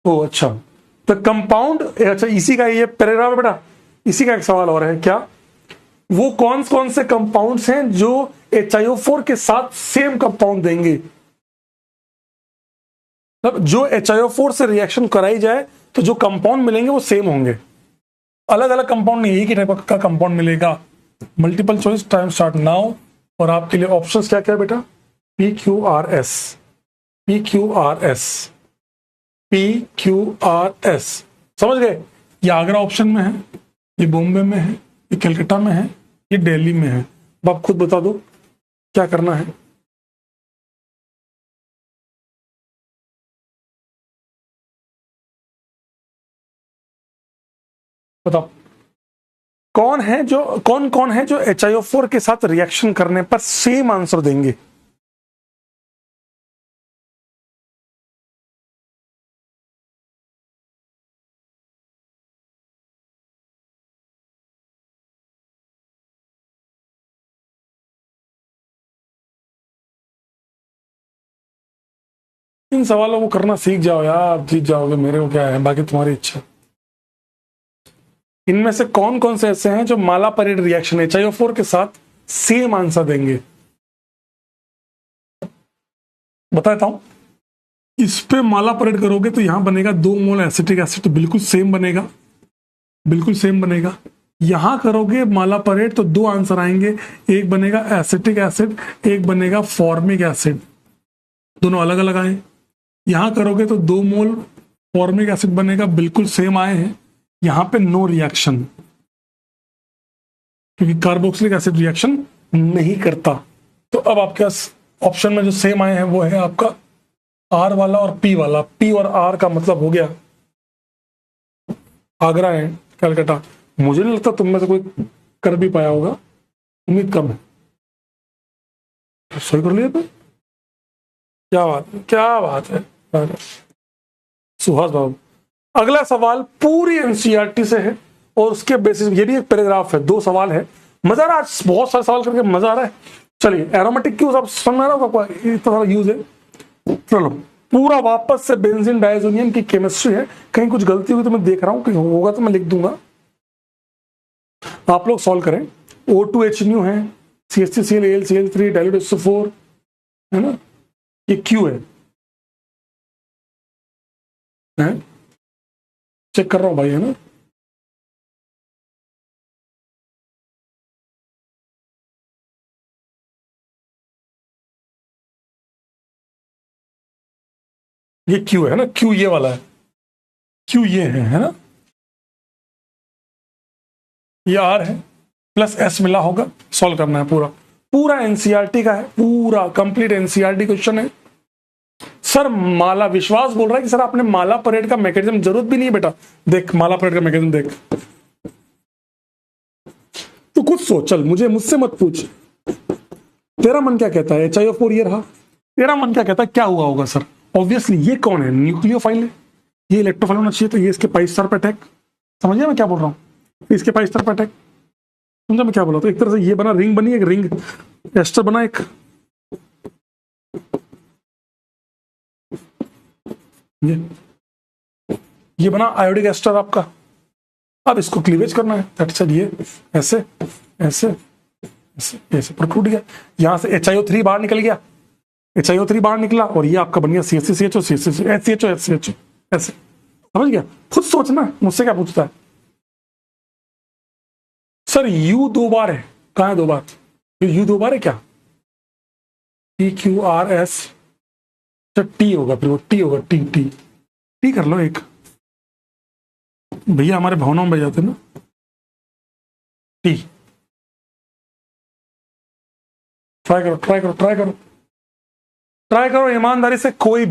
ओ अच्छा, तो कंपाउंड, अच्छा इसी का ये पैराग्राफ बेटा, इसी का एक सवाल और है क्या, वो कौन कौन से कंपाउंड्स हैं जो HiO4 के साथ सेम कंपाउंड देंगे। मतलब जो HiO4 से रिएक्शन कराई जाए तो जो कंपाउंड मिलेंगे वो सेम होंगे, अलग अलग कंपाउंड नहीं, एक ही टाइप का कंपाउंड मिलेगा। Multiple choice, time start now. और आपके लिए ऑप्शंस क्या क्या है बेटा, PQRS, PQRS, PQRS, समझ गए। ये आगरा ऑप्शन में है, ये बॉम्बे में है, ये कलकत्ता में है, ये दिल्ली में है। अब आप खुद बता दो क्या करना है। बताओ कौन कौन है जो HiO4 के साथ रिएक्शन करने पर सेम आंसर देंगे। इन सवालों को करना सीख जाओ यार, आप जीत जाओगे, मेरे को क्या है, बाकी तुम्हारी इच्छा। इनमें से कौन कौन से ऐसे हैं जो माला परेड रिएक्शन HiO4 के साथ सेम आंसर देंगे, बताता हूं। इस पे माला परेड करोगे तो यहां बनेगा 2 मोल एसिटिक एसिड, तो बिल्कुल सेम बनेगा, बिल्कुल सेम बनेगा। यहां करोगे माला परेड तो 2 आंसर आएंगे, एक बनेगा एसिटिक एसिड, एक बनेगा फॉर्मिक एसिड, दोनों अलग अलग आए। यहां करोगे तो 2 मोल फॉर्मिक एसिड बनेगा, बिल्कुल सेम आए हैं। यहां पे नो रिएक्शन, क्योंकि कार्बोक्सिलिक एसिड रिएक्शन नहीं करता। तो अब आपके पास ऑप्शन में जो सेम आए हैं वो है आपका R वाला और P वाला। P और R का मतलब हो गया आगरा है, कलकत्ता। मुझे नहीं लगता तुम में से कोई कर भी पाया होगा, उम्मीद कम है। सही कर लिया तो क्या बात है, क्या बात है सुहास बाबू। अगला सवाल पूरी NCERT से है और उसके बेसिस, ये भी एक पैराग्राफ है, 2 सवाल है। मजा आ रहा है आज, बहुत सारे सवाल करके मजा आ रहा है। चलिए, एरोमेटिक क्यूज आप समझ में आ रहा होगा, इतना सारा यूज है। चलो पूरा वापस से बेंजीन डायजोनियम की केमिस्ट्री है, कहीं कुछ गलती हुई तो मैं देख रहा हूं, कहीं होगा तो मैं लिख दूंगा, आप लोग सॉल्व करें। O2H न्यू है, CH3Cl AlCl3 डाइल्यूट SO4, है ना, ये क्यू है? चेक कर रहा हूं भाई, है ना। ये क्यू है ना, क्यू ये वाला है, क्यू ये है ना, ये आर है, प्लस एस मिला होगा, सॉल्व करना है पूरा। पूरा एनसीईआरटी का है, पूरा कंप्लीट एनसीईआरटी क्वेश्चन है। सर माला विश्वास बोल रहा है कि सर आपने माला परेड का मैकेनिज्म, जरूरत भी नहीं है बेटा। देख माला परेड का मैकेनिज्म देख, तू खुद सोच, चल मुझसे मत पूछ, तेरा मन क्या कहता है? HiO4 ये रहा, तेरा मन क्या कहता है क्या हुआ होगा? सर ऑब्वियसली ये कौन है? न्यूक्लियोफाइल है, ये इलेक्ट्रोफाइल होना चाहिए, तो ये इसके पाई स्टार पे अटैक। समझिए मैं क्या बोल रहा हूँ, इसके पाई स्टार पे अटैक। समझा मैं क्या बोल रहा हूँ? तो एक तरह से ये बना, रिंग बनी, एक रिंग एस्टर बना एक, ये बना आयोडिक एस्टर आपका। अब इसको क्लीवेज करना है, दैट इज ये ऐसे ऐसे ऐसे ऐसे प्रोट्रूड गया, यहां से HiO3 बाहर निकल गया, HiO3 बाहर निकला, और ये आपका बन गया CH3CHO CH3 HCHO HCHO ऐसे। समझ गया? खुद सोचना, मुझसे क्या पूछता है? सर U दो बार है, कहां है दो बार? U दो बार है क्या? PQRS, टी होगा, फिर वो टी होगा, टी टी टी कर लो एक, भैया हमारे भावनाओं में बह जाते ना, टी। ट्राई करो ट्राई करो ट्राई करो ट्राई करो ईमानदारी से, कोई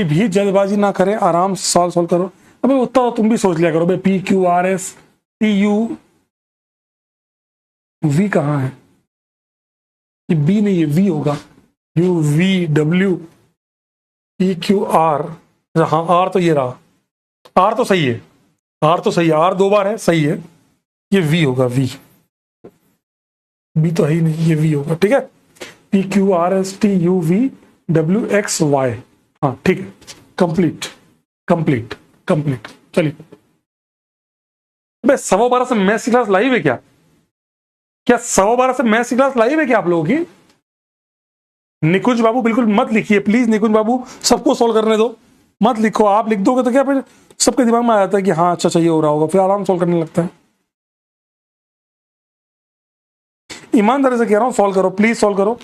भी जल्दबाजी ना करे, आराम से सॉल्व करो। अबे उतना तो तुम भी सोच लिया करो भाई, PQRS TU, V कहाँ है? ये B नहीं है, V होगा, UVWPQR। हाँ R तो ये रहा, R तो सही है, R तो सही है, R दो बार है, सही है, ये V होगा, B तो है ही नहीं, ये V होगा, ठीक है। PQRSTUVWXY, हाँ ठीक है, कंप्लीट कंप्लीट कंप्लीट। चलिए, अबे 12:15 से मैथ्स की क्लास लाइव है क्या? क्या 12:15 से मैथ्स की क्लास लाइव है क्या आप लोगों की? निकुंज बाबू बिल्कुल मत लिखिए प्लीज, निकुंज बाबू सबको सोल्व करने दो, मत लिखो। आप लिख दोगे तो क्या फिर सबके दिमाग में आ जाता है कि हाँ अच्छा अच्छा ये हो रहा होगा, फिर आराम सोल्व करने लगता है। ईमानदारी से कह रहा हूं, सॉल्व करो प्लीज, सॉल्व करो।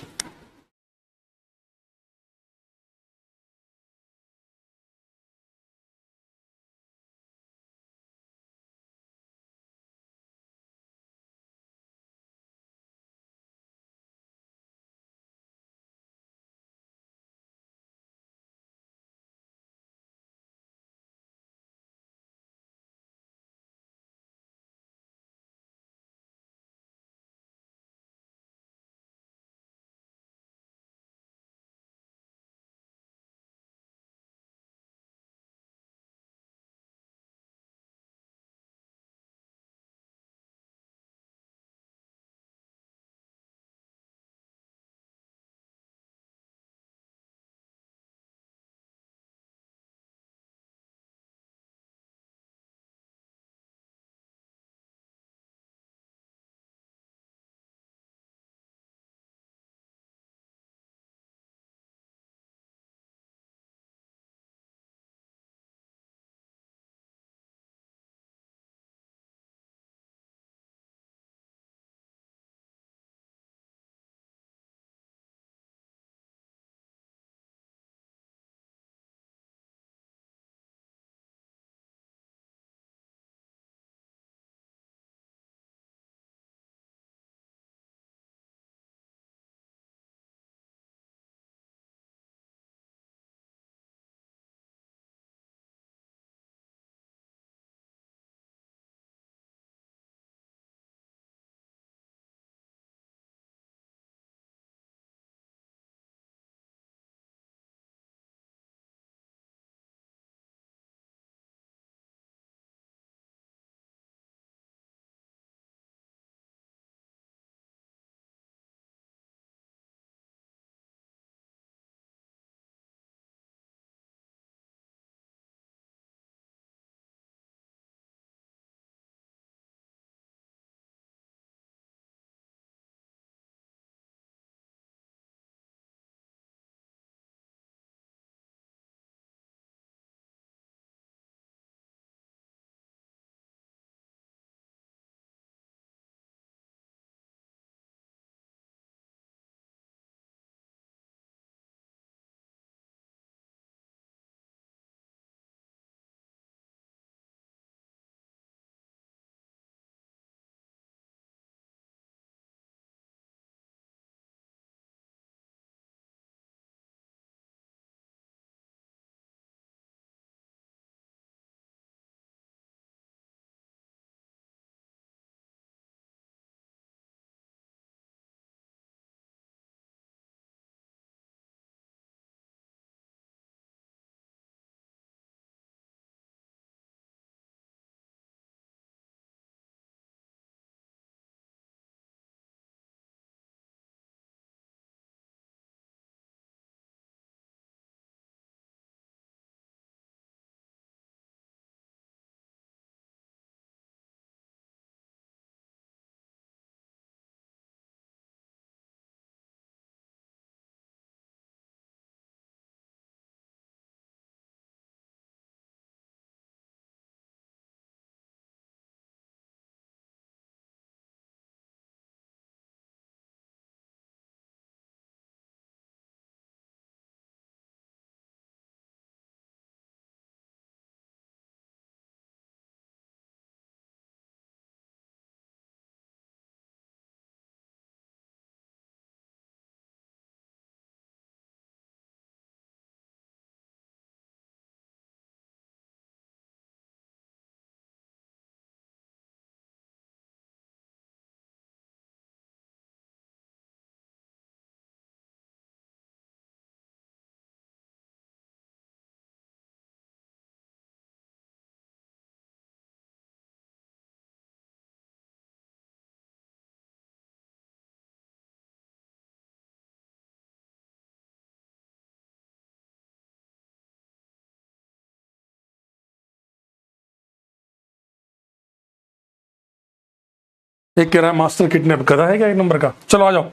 एक कह रहा है मास्टर किडनैप गधा है क्या एक नंबर का। चलो आ जाओ।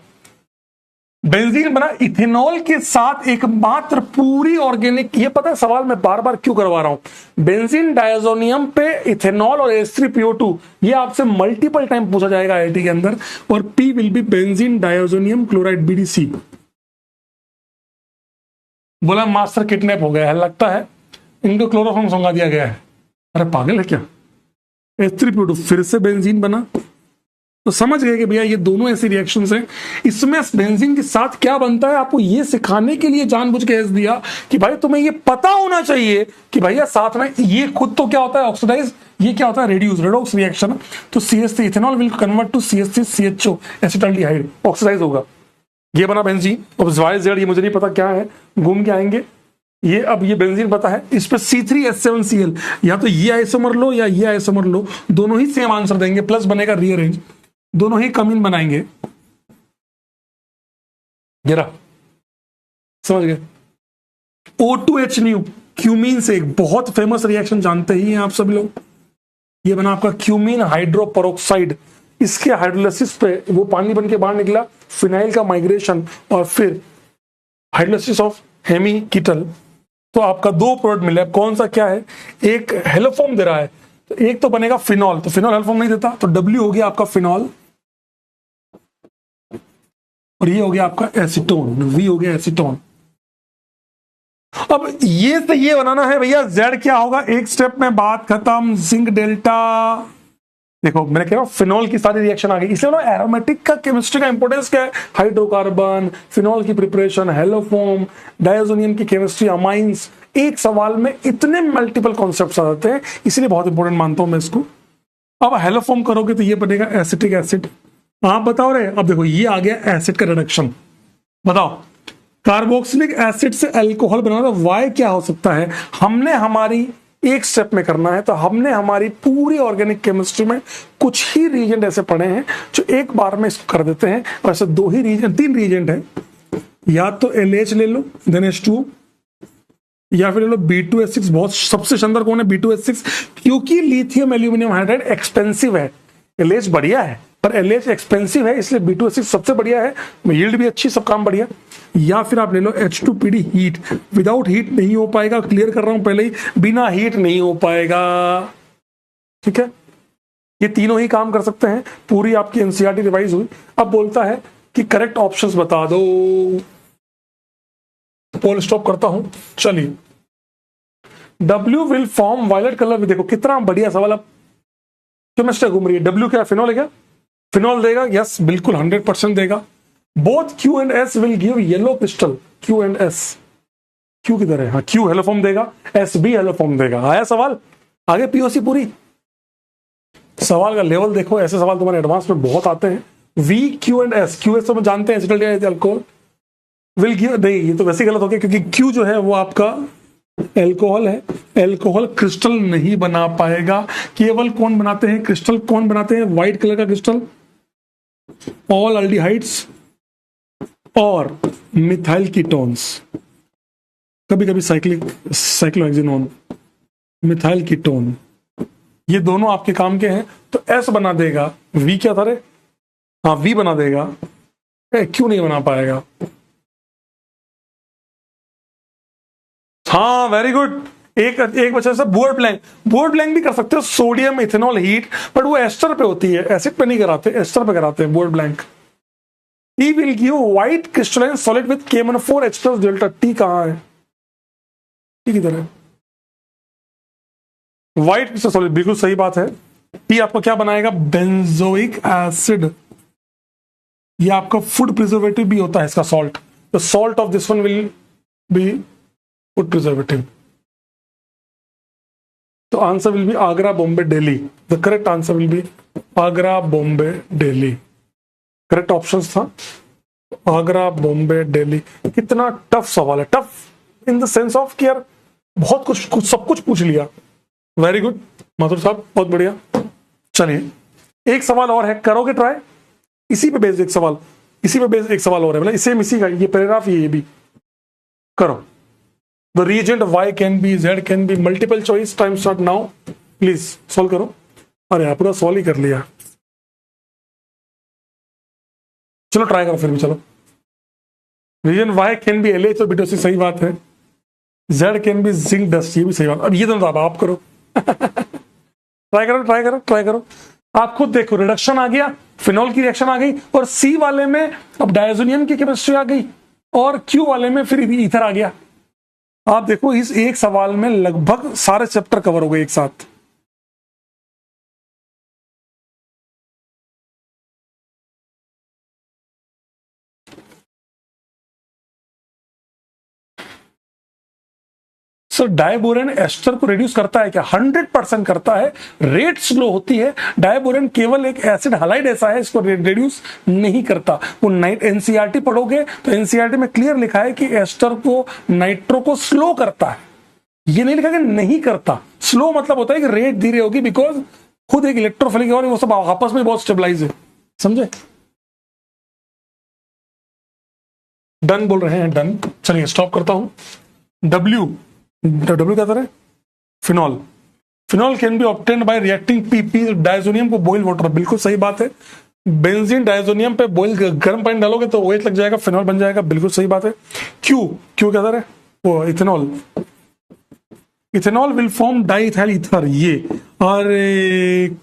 बेंजीन बना इथेनॉल के साथ एकमात्र पूरी ऑर्गेनिक, ये पता है सवाल मैं बार बार क्यों करवा रहा हूं, बेंजीन डायजोनियम पे इथेनॉल और H3PO2, ये आपसे मल्टीपल टाइम पूछा जाएगा आईआईटी के अंदर। और P will be benzene diazonium chloride BDC। बोला मास्टर किडनैप हो गया है, लगता है इनको क्लोरोफॉर्म संगा दिया गया है। अरे पागल है क्या, H3PO2 फिर से बेंजीन बना। तो समझ गए कि भैया ये दोनों ऐसी रिएक्शंस हैं। इसमें बेंजीन के साथ क्या बनता है आपको ये सिखाने के लिए जानबूझ के एस दिया कि भाई तुम्हें ये पता होना चाहिए कि भैया साथ में ये खुद तो क्या होता है ऑक्सीडाइज, ये क्या होता है रेड्यूस, रेडॉक्स रिएक्शन। तो CH3 ethanol will convert to CH3CHO acetaldehyde, oxidise होगा। ये बना बेंजीन। अब YZ ये मुझे नहीं पता क्या है, घूम के आएंगे। ये अब ये बेंजीन पता है, इस पे C3H7Cl, या तो ये आइसोमर लो या ये आइसोमर लो, दोनों ही सेम आंसर देंगे, प्लस बनेगा रीअरेंज, दोनों ही कमीन बनाएंगे। जरा समझ गए। O2H न्यू क्यूमीन से एक बहुत फेमस रिएक्शन जानते ही हैं आप सब लोग। ये बना आपका क्यूमीन हाइड्रोपरोक्साइड। इसके हाइड्रोलिसिस पे वो पानी बन के बाहर निकला, फिनाइल का माइग्रेशन और फिर हाइड्रोलिसिस ऑफ हेमीकीटल। तो आपका दो प्रोडक्ट मिले। कौन सा क्या है, एक हेलोफॉर्म दे रहा है, तो एक तो बनेगा फिनॉल, तो फिनॉल हेलोफॉर्म नहीं देता, तो W हो गया आपका फिनॉल और ये हो गया आपका एसीटोन, V हो गया एसीटोन। अब ये से ये बनाना है भैया, Z क्या होगा, एक स्टेप में बात खत्म। जिंक डेल्टा, देखो मैंने कह रहा हूं फिनॉल की सारी रिएक्शन आ गई, इसलिए ना एरोमेटिक का केमिस्ट्री का इंपोर्टेंस क्या है, हाइड्रोकार्बन, फिनॉल की प्रिपरेशन, हेलोफॉर्म, डायजोनियम की केमिस्ट्री, अमाइंस। एक सवाल में इतने मल्टीपल कॉन्सेप्ट्स आ जाते हैं, इसलिए बहुत इंपॉर्टेंट मानता हूं मैं इसको। अब हेलोफॉर्म करोगे तो ये बनेगा एसिटिक एसिड। आप बताओ रे, अब देखो ये आ गया एसिड का रिडक्शन। बताओ कार्बोक्सिलिक एसिड से अल्कोहल बनाना, वाई क्या हो सकता है। हमने हमारी एक स्टेप में करना है, तो हमने हमारी पूरी ऑर्गेनिक केमिस्ट्री में कुछ ही रीजेंट ऐसे पढ़े हैं जो एक बार में इसको कर देते हैं। और ऐसे दो ही रीजेंट, तीन रीजेंट है, या तो LH ले लो देन H2, या फिर ले लो B2H6। बहुत सबसे शानदार कौन है, B2H6, क्योंकि लिथियम एल्यूमिनियम हाइड्राइड एक्सपेंसिव है। LH बढ़िया है पर LH एक्सपेंसिव है, इसलिए B2H6 सबसे बढ़िया है, यील्ड भी अच्छी, सब काम बढ़िया। या फिर आप ले लो H2PD हीट, विदाउट हीट नहीं हो पाएगा, क्लियर कर रहा हूं पहले ही, बिना हीट नहीं हो पाएगा। ठीक है, ये तीनों ही काम कर सकते हैं। पूरी आपकी NCERT रिवाइज हुई। अब बोलता है कि करेक्ट ऑप्शंस बता दो। पोल स्टॉप करता हूं, चलिए। W will form violet colour, देखो कितना बढ़िया सवाल। अब केमिस्ट्री घूम रही है, W क्या फिनॉल है क्या, फिनॉल देगा, यस बिल्कुल 100% देगा। Both Q and S will give yellow crystal, Q and S, Q किधर है, हाँ Q हेलोफॉर्म देगा, S भी हेलोफॉर्म देगा। आया सवाल, आगे POC पूरी। सवाल का लेवल देखो, ऐसे सवाल तुम्हारे एडवांस में बहुत आते हैं। V Q and S, QS तो जानते हैं एसिटाल्डिहाइड अल्कोहल, विल गिव, नहीं ये तो वैसे गलत हो गया क्योंकि Q जो है वो आपका एल्कोहल है, एल्कोहल क्रिस्टल नहीं बना पाएगा। केवल कौन बनाते हैं क्रिस्टल, कौन बनाते हैं व्हाइट कलर का क्रिस्टल, ऑल अल्डिहाइड्स और मिथाइल कीटोन्स, कभी कभी साइक्लोहेक्सेनोन, मिथाइल कीटोन, ये दोनों आपके काम के हैं। तो S बना देगा, V क्या था रे, हाँ V बना देगा, क्यों नहीं बना पाएगा। हाँ वेरी गुड, एक बच्चा से बोर्ड ब्लैंक भी कर सकते हो, सोडियम इथेनॉल हीट, बट वो एस्टर पे होती है, एसिड पे नहीं कराते, एस्टर पे कराते हैं board blank. T will give white crystalline solid with KMnO4H plus delta। T कहाँ है, T किधर है, व्हाइट क्रिस्टल सॉलिड, बिल्कुल सही बात है। T आपको क्या बनाएगा, बेंजोइक एसिड। ये आपका फूड प्रिजर्वेटिव भी होता है इसका salt, the salt of this one will be food preservative. तो answer will be Agra Bombay Delhi, the correct answer will be Agra Bombay Delhi. Correct options था आगरा बॉम्बे दिल्ली। कितना टफ सवाल है, tough in the sense of कि यार बहुत कुछ सब कुछ पूछ लिया। वेरी गुड माथुर साहब, बहुत बढ़िया। चलिए एक सवाल और है, करोगे ट्राई, इसी पे बेस्ड एक सवाल, इसी पे बेस्ड एक सवाल और है, मतलब सेम इसी का ये पैराग्राफ, ये भी करो। The reagent Y can be, Z can be, multiple choice, time start now, please solve करो। अरे पूरा सॉल्व ही कर लिया। चलो ट्राई करो फिर भी, चलो। Reason Y can be L H और बीटोसी, सही बात है। Z can be zinc dust, ये भी सही बात। अब ये तो आप करो। ट्राई करो ट्राई करो ट्राई करो, आप खुद देखो, रिडक्शन आ गया, फिनॉल की रिएक्शन आ गई, और सी वाले में अब डायजोनियम की केमिस्ट्री आ गई, और क्यू वाले में फिर ईथर आ गया। आप देखो इस एक सवाल में लगभग सारे चैप्टर कवर हो गए एक साथ। सर डायबोरेन एस्टर को रिड्यूस करता है क्या? 100% करता है। रेट स्लो होती है। डायबोरेन केवल एक एसिड हालाइड ऐसा है, इसको रिड्यूस नहीं करता। वो एनसीईआरटी पढ़ोगे तो एनसीईआरटी में क्लियर लिखा है कि एस्टर को, नाइट्रो को स्लो करता है। ये नहीं लिखा कि नहीं करता। स्लो मतलब होता है कि रेट धीरे होगी, बिकॉज खुद एक इलेक्ट्रोफिलिक और वो सब आपस में बहुत स्टेबलाइज है, समझे? डन बोल रहे हैं, डन। चलिए स्टॉप करता हूं। डब्ल्यू क्या था? Phenol. Phenol can be obtained by reacting PP diazonium को बॉइल वाटर, बिल्कुल सही बात है। बेंजीन डायजोनियम पे बॉइल गर्म पानी डालोगे तो OH लग जाएगा, फिनॉल बन जाएगा, बिल्कुल सही बात है। क्यू क्या था? वो ethanol. Ethanol will form diethyl ether, ये। और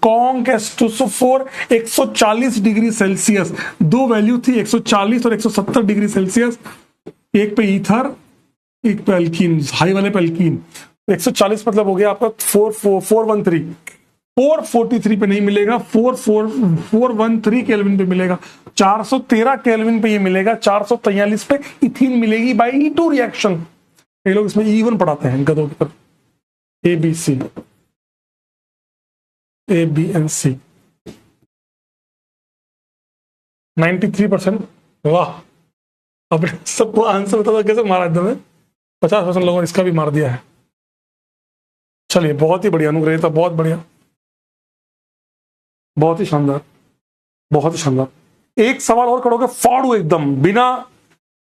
कॉन्क H2SO4 140 डिग्री सेल्सियस, दो वैल्यू थी 140 और 170 डिग्री सेल्सियस, एक पे ईथर एक पे अल्कीन, हाई वाले पे अल्कीन। 140 मतलब हो गया आपका 413, 443 पे नहीं मिलेगा, 413 केल्विन पे मिलेगा, 413 केल्विन पे ये मिलेगा, 443 पे इथीन मिलेगी बाय E2 रिएक्शन। ये लोग इसमें E1 पढ़ाते हैं गधों की तरफ। A B and C 93%। वाह, अब सबको आंसर बता दो कैसे मारा एकदम। 50% लोगों ने इसका भी मार दिया है। चलिए बहुत ही बढ़िया अनुग्रहिता, बहुत बढ़िया, बहुत ही शानदार, बहुत ही शानदार। एक सवाल और करोगे फाड़ू एकदम, बिना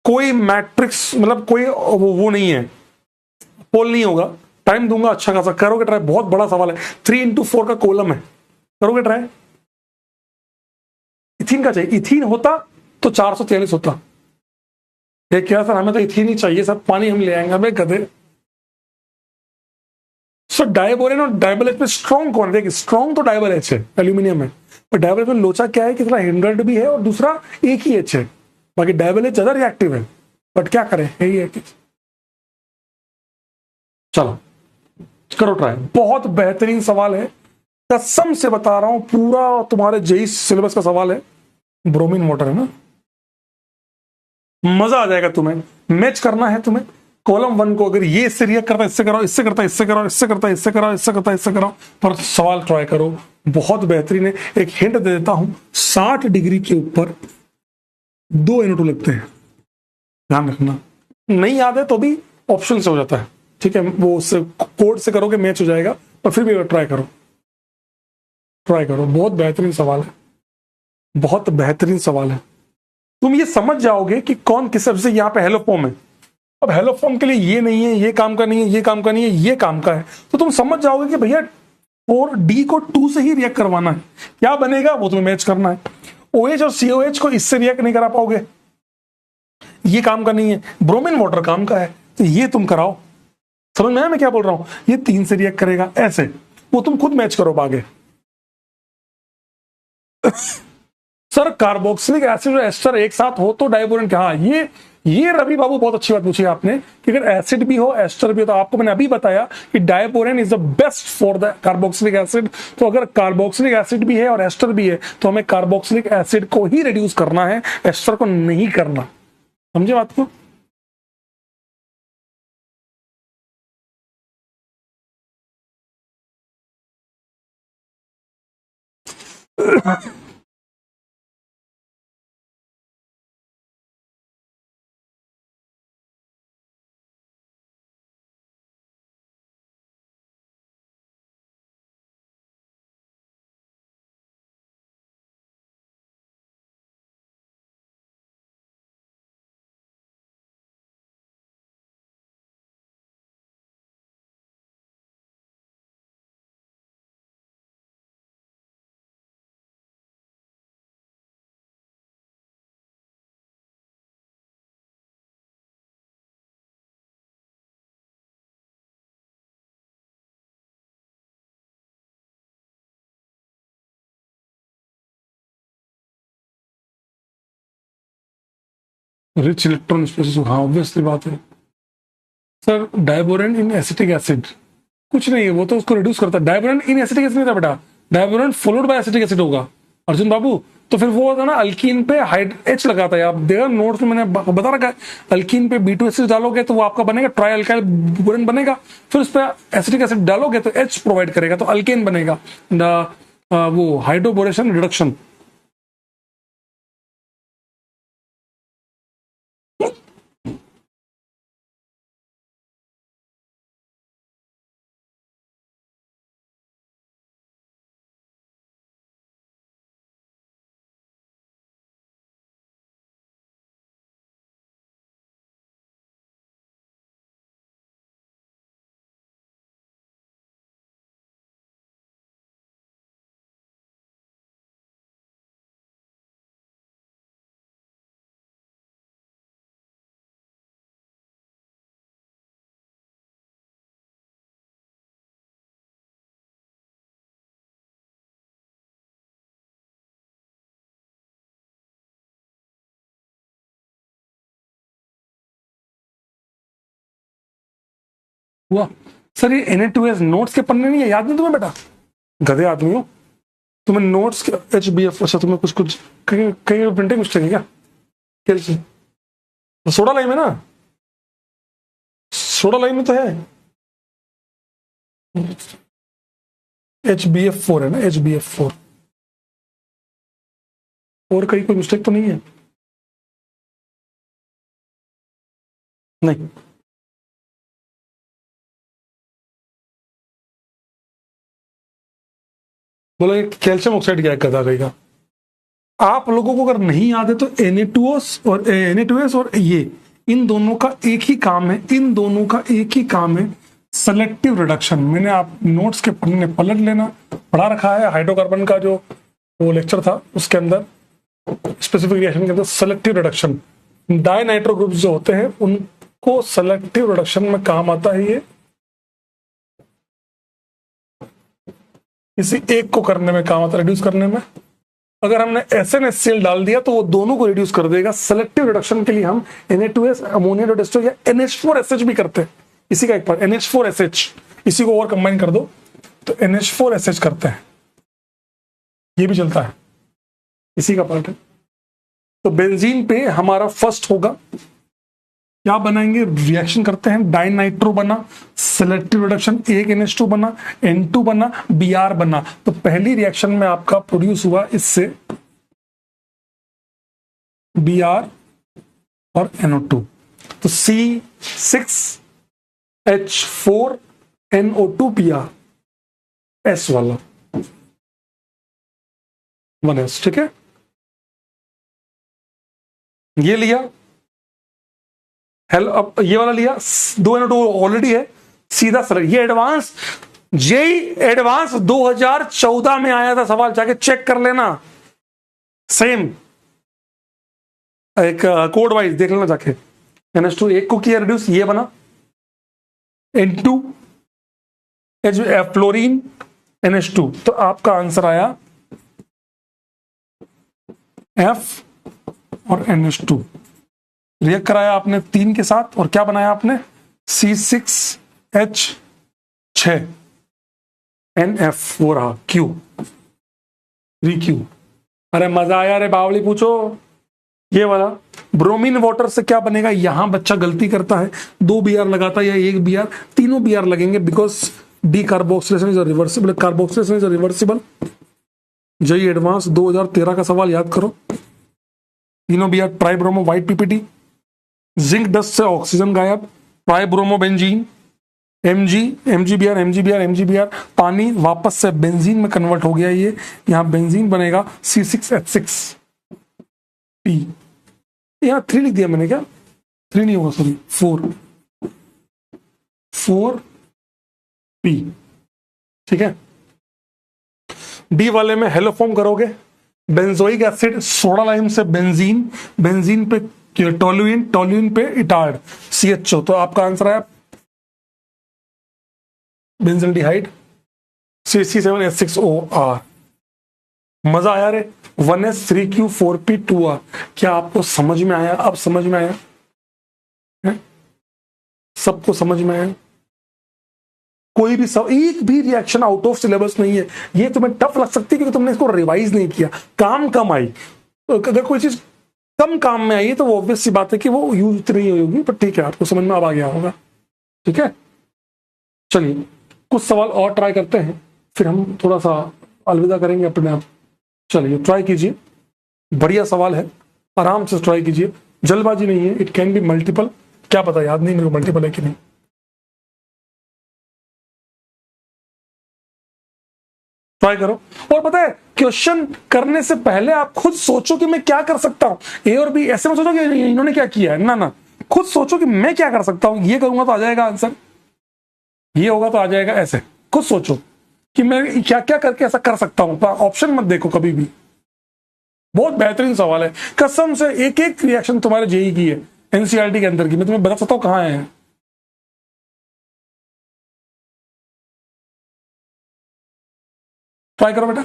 कोई मैट्रिक्स, मतलब कोई वो नहीं है, पोल नहीं होगा, टाइम दूंगा अच्छा खासा, करोगे ट्राई। बहुत बड़ा सवाल है, 3x4 का कॉलम है, करोगे ट्राई? इथीन का चाहिए, इथीन होता तो 443 होता। ये क्या सर, हमें तो इथीन ही चाहिए सर, पानी हम ले आएंगे, हमें गधे। सो डायबोरेन और डायबल एच में स्ट्रॉन्ग कौन है? स्ट्रॉन्ग तो डायबल एच है, एल्यूमिनियम है, पर डायबल एच में लोचा क्या है कि थोड़ा हिंड्रेड भी है और दूसरा एक ही एच है, बाकी डायबल एच ज्यादा रिएक्टिव है, बट क्या करें, यही है कि। चलो करो ट्राई, बहुत बेहतरीन सवाल है, कसम से बता रहा हूं, पूरा तुम्हारे जेई सिलेबस का सवाल है। ब्रोमीन वाटर है ना, मजा आ जाएगा तुम्हें। मैच करना है तुम्हें कॉलम 1 को, अगर ये इससे रिएक्ट करता है इससे कराओ, इससे करता है इससे कराओ, इससे करता है इससे कराओ, इससे करता है इससे कराओ, पर सवाल ट्राई करो, बहुत बेहतरीन है। एक हिंट दे देता हूं, 60 डिग्री के ऊपर 2 NO2 लगते हैं, ध्यान रखना। नहीं याद है तो भी ऑप्शन से हो जाता है, ठीक है, वो उससे कोड से करोगे मैच हो जाएगा, पर फिर भी ट्राई करो, ट्राई करो। बहुत बेहतरीन सवाल है, बहुत बेहतरीन सवाल है। तुम ये समझ जाओगे कि कौन किस सबसे, यहाँ पे हेलो फॉर्म है, अब हेलो फॉर्म के लिए ये नहीं है, ये काम का नहीं है, ये काम का नहीं है, ये काम का है, तो तुम समझ जाओगे कि भैया 4D को 2 से ही रिएक्ट करवाना है, क्या बनेगा वो तुम्हें मैच करना है। OH और COH को इससे रिएक्ट नहीं करा पाओगे, ये काम का नहीं है। ब्रोमीन वाटर काम का है, तो ये तुम कराओ। समझ में आया मैं क्या बोल रहा हूं? ये 3 से रिएक्ट करेगा, ऐसे वो तुम खुद मैच करो आगे। सर कार्बोक्सिलिक एसिड और एस्टर एक साथ हो तो डायबोरेन क्या? हाँ, ये रवि बाबू बहुत अच्छी बात पूछी आपने कि अगर एसिड भी हो एस्टर भी हो, तो आपको मैंने अभी बताया कि diborane is the best for the carboxylic acid. तो अगर कार्बोक्सिलिक एसिड भी है और एस्टर भी है तो हमें कार्बोक्सिलिक एसिड को ही रिड्यूस करना है, एस्टर को नहीं करना। समझे बात को? रिच इलेक्ट्रॉन स्पेसिस, हाँ ऑब्वियसली बात है सर। डाइबोरेंट इन एसिटिक एसिड कुछ नहीं है, वो तो उसको रिड्यूस करता है। डाइबोरेंट इन एसिटिक एसिड नहीं था बेटा, डाइबोरेंट फॉलोड बाय एसिटिक एसिड होगा अर्जुन बाबू। तो फिर वो होता ना अल्कीन पे हाइड एच लगाता है, आप देखो नोट्स में मैंने बता रखा है, अल्कीन पे B2H डालोगे तो वो आपका बनेगा ट्राई अल्काइल बोरेन बनेगा, फिर उस पर एसिटिक एसिड डालोगे तो H प्रोवाइड करेगा तो अल्केन बनेगा, वो हाइड्रोबोरेशन रिडक्शन। हुआ सर ये Na2S नोट्स के पन्ने नहीं है, याद नहीं तुम्हें बेटा, गधे आदमी हो तुम्हें नोट्स के HBF। अच्छा तुम्हें कुछ कुछ कहीं कहीं प्रिंटिंग मिस्टेक है क्या? कैसे तो सोडा लाइम है ना, सोडा लाइम में तो है HBF4 है ना, HBF4 और कहीं कोई मिस्टेक तो नहीं है? नहीं बोला कैल्शियम ऑक्साइड क्या है गधा का। आप लोगों को अगर नहीं याद है तो Na2S और ये इन दोनों का एक ही काम है, इन दोनों का एक ही काम है सेलेक्टिव रिडक्शन। मैंने आप नोट्स के पन्ने पलट लेना, पढ़ा रखा है हाइड्रोकार्बन का जो वो लेक्चर था उसके अंदर स्पेसिफिक रिएक्शन के अंदर selective reduction, dinitro groups जो होते हैं उनको सेलेक्टिव रिडक्शन में काम आता है ये, किसी एक को करने में काम आता है, रिड्यूस करने में। अगर हमने SnHCl डाल दिया तो वो दोनों को रिड्यूस कर देगा। सेलेक्टिव रिडक्शन के लिए हम Na2S अमोनिया डोडेस्टर या NH4SH भी करते हैं, इसी का एक पार्ट NH4SH, इसी को और कंबाइन कर दो तो NH4SH करते हैं, ये भी चलता है, इसी का पार्ट है। तो बेंजीन पे हमारा फर्स्ट होगा, क्या बनाएंगे, रिएक्शन करते हैं, डाइनाइट्रो बना, सेलेक्टिव रिडक्शन, एक NH2 बना, N2 बना, Br बना। तो पहली रिएक्शन में आपका प्रोड्यूस हुआ इससे Br और NO2, तो C6H4NO2Br S वाला 1S, ठीक है। ये लिया हेलो, अब ये वाला लिया, 2NO2 ऑलरेडी है, सीधा सर ये एडवांस जेई एडवांस 2014 में आया था सवाल, जाके चेक कर लेना, सेम एक कोड वाइज देख लेना जाके। NH2 एक को किया रिड्यूस, ये बना N2 फ्लोरीन NH2, तो आपका आंसर आया F और NH2। रिएक्ट कराया आपने 3 के साथ और क्या बनाया आपने C6H6NF, वो रहा Q 3Q। अरे मजा आया रे बावली, पूछो ये वाला ब्रोमीन वाटर से क्या बनेगा। यहां बच्चा गलती करता है, 2 Br लगाता है या 1 Br, तीनों Br लगेंगे because decarboxylation is reversible, carboxylation is reversible. JEE advance 2013 का सवाल याद करो, तीनों Br, tribromo white PPT, zinc dust से ऑक्सीजन गायब, ट्राइब्रोमोबेंजीन, MgBr, पानी वापस से बेंजीन में कन्वर्ट हो गया, ये यहां बेंजीन बनेगा C6H6P। यहां 3 लिख दिया मैंने, क्या 3 नहीं होगा सॉरी 4P, ठीक है। डी वाले में हेलो फॉर्म करोगे, बेंजोइक एसिड, सोडा लाइम से बेंजीन, बेंजीन पे टोल्यूइन, टोल्यूइन पे इटार्ड CHO, तो आपका आंसर आया बेंजल्डिहाइड C7H6OR। मजा आया रे? 1s3q4p2r, क्या आपको समझ में आया? अब समझ में आया है? सबको समझ में आया? कोई भी सब एक भी रिएक्शन आउट ऑफ सिलेबस नहीं है। ये तुम्हें टफ लग सकती है क्योंकि तुमने इसको रिवाइज नहीं किया, काम कम आई। अगर कोई चीज कम काम में आई तो वो ऑब्वियस सी बात है कि वो यूज इतनी नहीं होगी, पर ठीक है, आपको समझ में अब आ गया होगा। ठीक है, चलिए कुछ सवाल और ट्राई करते हैं, फिर हम थोड़ा सा अलविदा करेंगे अपने आप। चलिए ट्राई कीजिए, बढ़िया सवाल है, आराम से ट्राई कीजिए, जल्दबाजी नहीं है। इट कैन बी मल्टीपल, क्या पता, याद नहीं मेरे को मल्टीपल है कि नहीं। ट्राई करो। और पता है, क्वेश्चन करने से पहले आप खुद सोचो कि मैं क्या कर सकता हूं। ए और बी ऐसे मत सोचो कि इन्होंने क्या किया है, ना ना, खुद सोचो कि मैं क्या कर सकता हूं। ये करूंगा तो आ जाएगा आंसर, ये होगा तो आ जाएगा, ऐसे खुद सोचो कि मैं क्या क्या करके ऐसा कर सकता हूं। ऑप्शन मत देखो कभी भी। बहुत बेहतरीन सवाल है, कसम से एक एक रिएक्शन तुम्हारे जेई की है, एनसीईआरटी के अंदर की, मैं तुम्हें बता सकता हूं कहां है। ट्राई करो बेटा,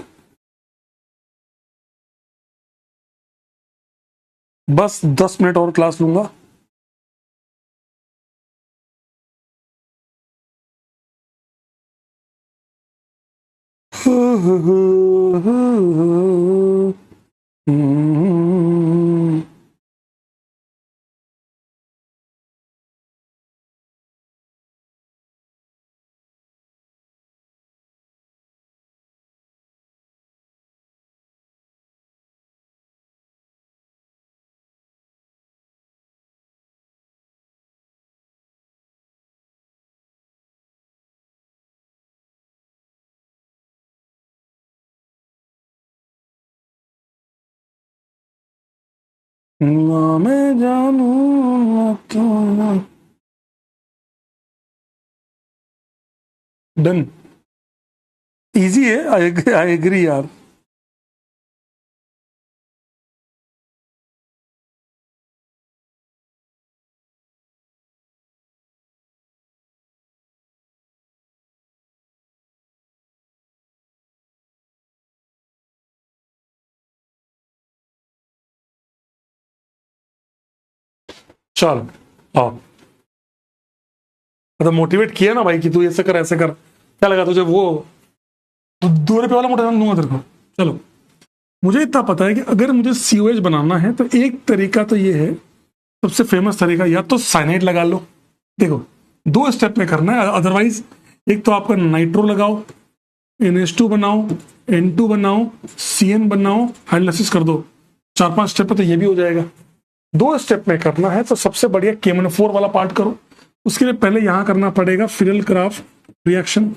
बस 10 मिनट और क्लास लूंगा। ना मैं जानू तो डन, इजी है, आई एग्री यार। चल आओ, मतलब मोटिवेट किया ना भाई कि तू ऐसे कर ऐसे कर, क्या लगा तुझे वो 2 रुपये वाला मोटिवेशन दूंगा तेरे को। चलो, मुझे इतना पता है कि अगर मुझे सीओएच बनाना है तो एक तरीका तो ये है, सबसे फेमस तरीका, या तो साइनाइड लगा लो। देखो 2 स्टेप में करना है, अदरवाइज एक तो आपका नाइट्रो लगाओ, NH2 बनाओ, N2 बनाओ, CN बनाओ, हाइड्रोलाइसिस कर दो। 4-5 स्टेप पे तो ये भी हो जाएगा। 2 स्टेप में करना है तो सबसे बढ़िया KMnO4 वाला पार्ट करो। उसके लिए पहले यहां करना पड़ेगा फिरल क्राफ्ट रिएक्शन,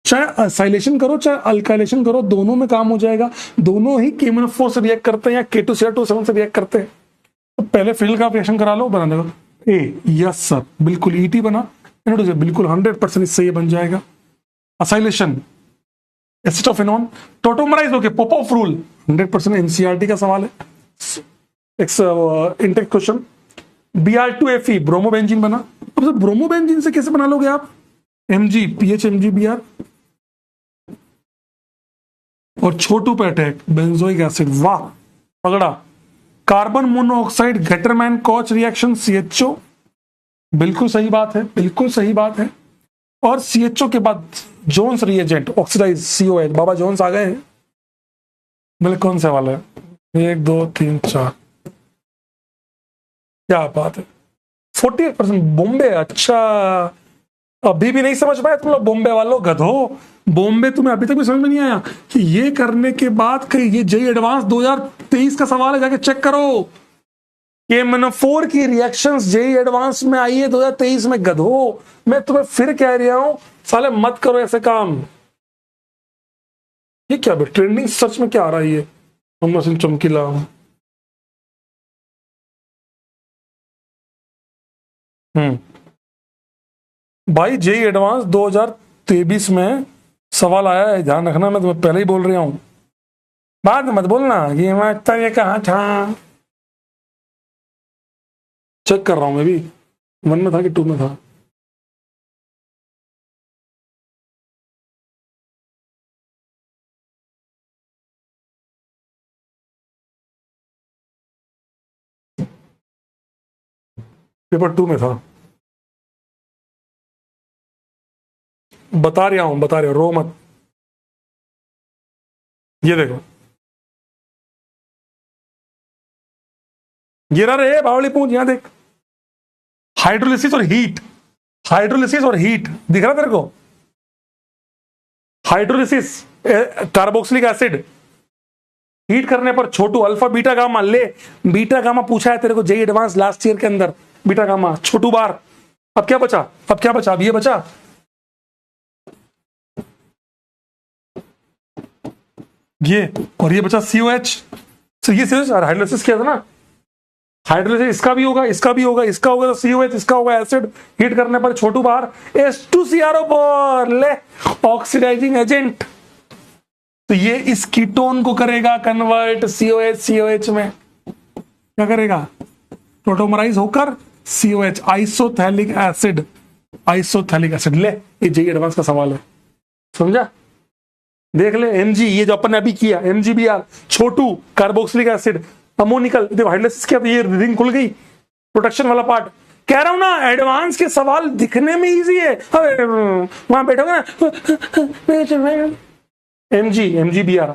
चाहे असाइलेशन करो चाहे अल्काइलेशन करो, दोनों में काम हो जाएगा। दोनों ही KMnO4 से रिएक्ट करते हैं या K2Cr2 से रिएक्ट करते हैं। तो पहले फिरल क्राफ्ट रिएक्शन करा लो, बना देगा ए, यस सर, बिल्कुल ET बना, बिल्कुल 100% इससे ये बन जाएगा। असाइलेशन, एसिटोफेनॉन टोटोमराइज होके पॉप ऑफ रूल, 100% NCERT का सवाल है, इंटेक क्वेश्चन। Br2Fe ब्रोमोबेंजीन बना। अब ब्रोमोबेंजीन से कैसे बना लोगे आप, Mg PHMgBr, और छोटू पे अटैक बेंजोइक एसिड, वाह पगड़ा। कार्बन मोनोऑक्साइड गेटरमैन कॉच रिएक्शन CHO, बिल्कुल सही बात है, बिल्कुल सही बात है। और CHO के बाद जोन्स रिएजेंट ऑक्सीडाइज COH, बाबा जोन्स आ गए हैं। बोले कौन सा वाला है, 1 2 3 4, क्या बात है, 48% बॉम्बे। अच्छा, अभी भी नहीं समझ पाए तुम लोग बॉम्बे वालों, गधो। बॉम्बे तुम्हें अभी तक भी समझ में नहीं आया कि ये करने के बाद कहीं ये जेई एडवांस 2023 का सवाल है, जाके चेक करो। KMnO4 की रिएक्शंस जेई एडवांस में आई है 2023 में, गधो। मैं तुम्हें फिर कह रहा हूं, साले मत करो ऐसे काम। ये क्या ट्रेंडिंग सर्च में क्या आ रहा है ये, मोहम्मद हसन चमकीला। भाई जेई एडवांस 2023 में सवाल आया है, ध्यान रखना, मैं तुम्हें पहले ही बोल रहा हूं। बाद में मत बोलना कि ये कहा था। चेक कर रहा हूं मैं भी, 1 में था कि 2 में था। पेपर 2 में था। बता रहा हूं, रो मत। ये देखो, ये रहा रे बावली पूंछ, यहां देख, हाइड्रोलिसिस और हीट, हाइड्रोलिसिस और हीट दिख रहा तेरे को? हाइड्रोलिसिस, कार्बोक्सिलिक एसिड, हीट करने पर छोटू अल्फा बीटा गामा, ले बीटा गामा पूछा है तेरे को जेई एडवांस लास्ट ईयर के अंदर, बीटा गामा छोटू बार। अब क्या बचा, अब ये बचा, ये, और ये बचा COH। तो ये COH हाइड्रोलिसिस किया था ना, हाइड्रोलिसिस इसका भी होगा, इसका भी होगा, इसका होगा तो COH, इसका होगा एसिड, हीट करने पर छोटू बार H2CrO4, ले ऑक्सीडाइजिंग एजेंट। तो ये इस कीटोन को करेगा कन्वर्ट COH में, क्या करेगा, टोटोमराइज होकर COH, isophthalic acid, isophthalic acid. ले ये जेई एडवांस का सवाल है, समझा? देख ले Mg, ये जो अपन ने अभी किया MgBr, छोटू कार्बोक्सिलिक एसिड, अमोनिकल, देखो हाइड्रोलिसिस किया तो ये रिंग खुल गई, प्रोटेक्शन वाला पार्ट। कह रहा हूं ना एडवांस के सवाल दिखने में इजी है, वहां बैठोगे ना MgBr,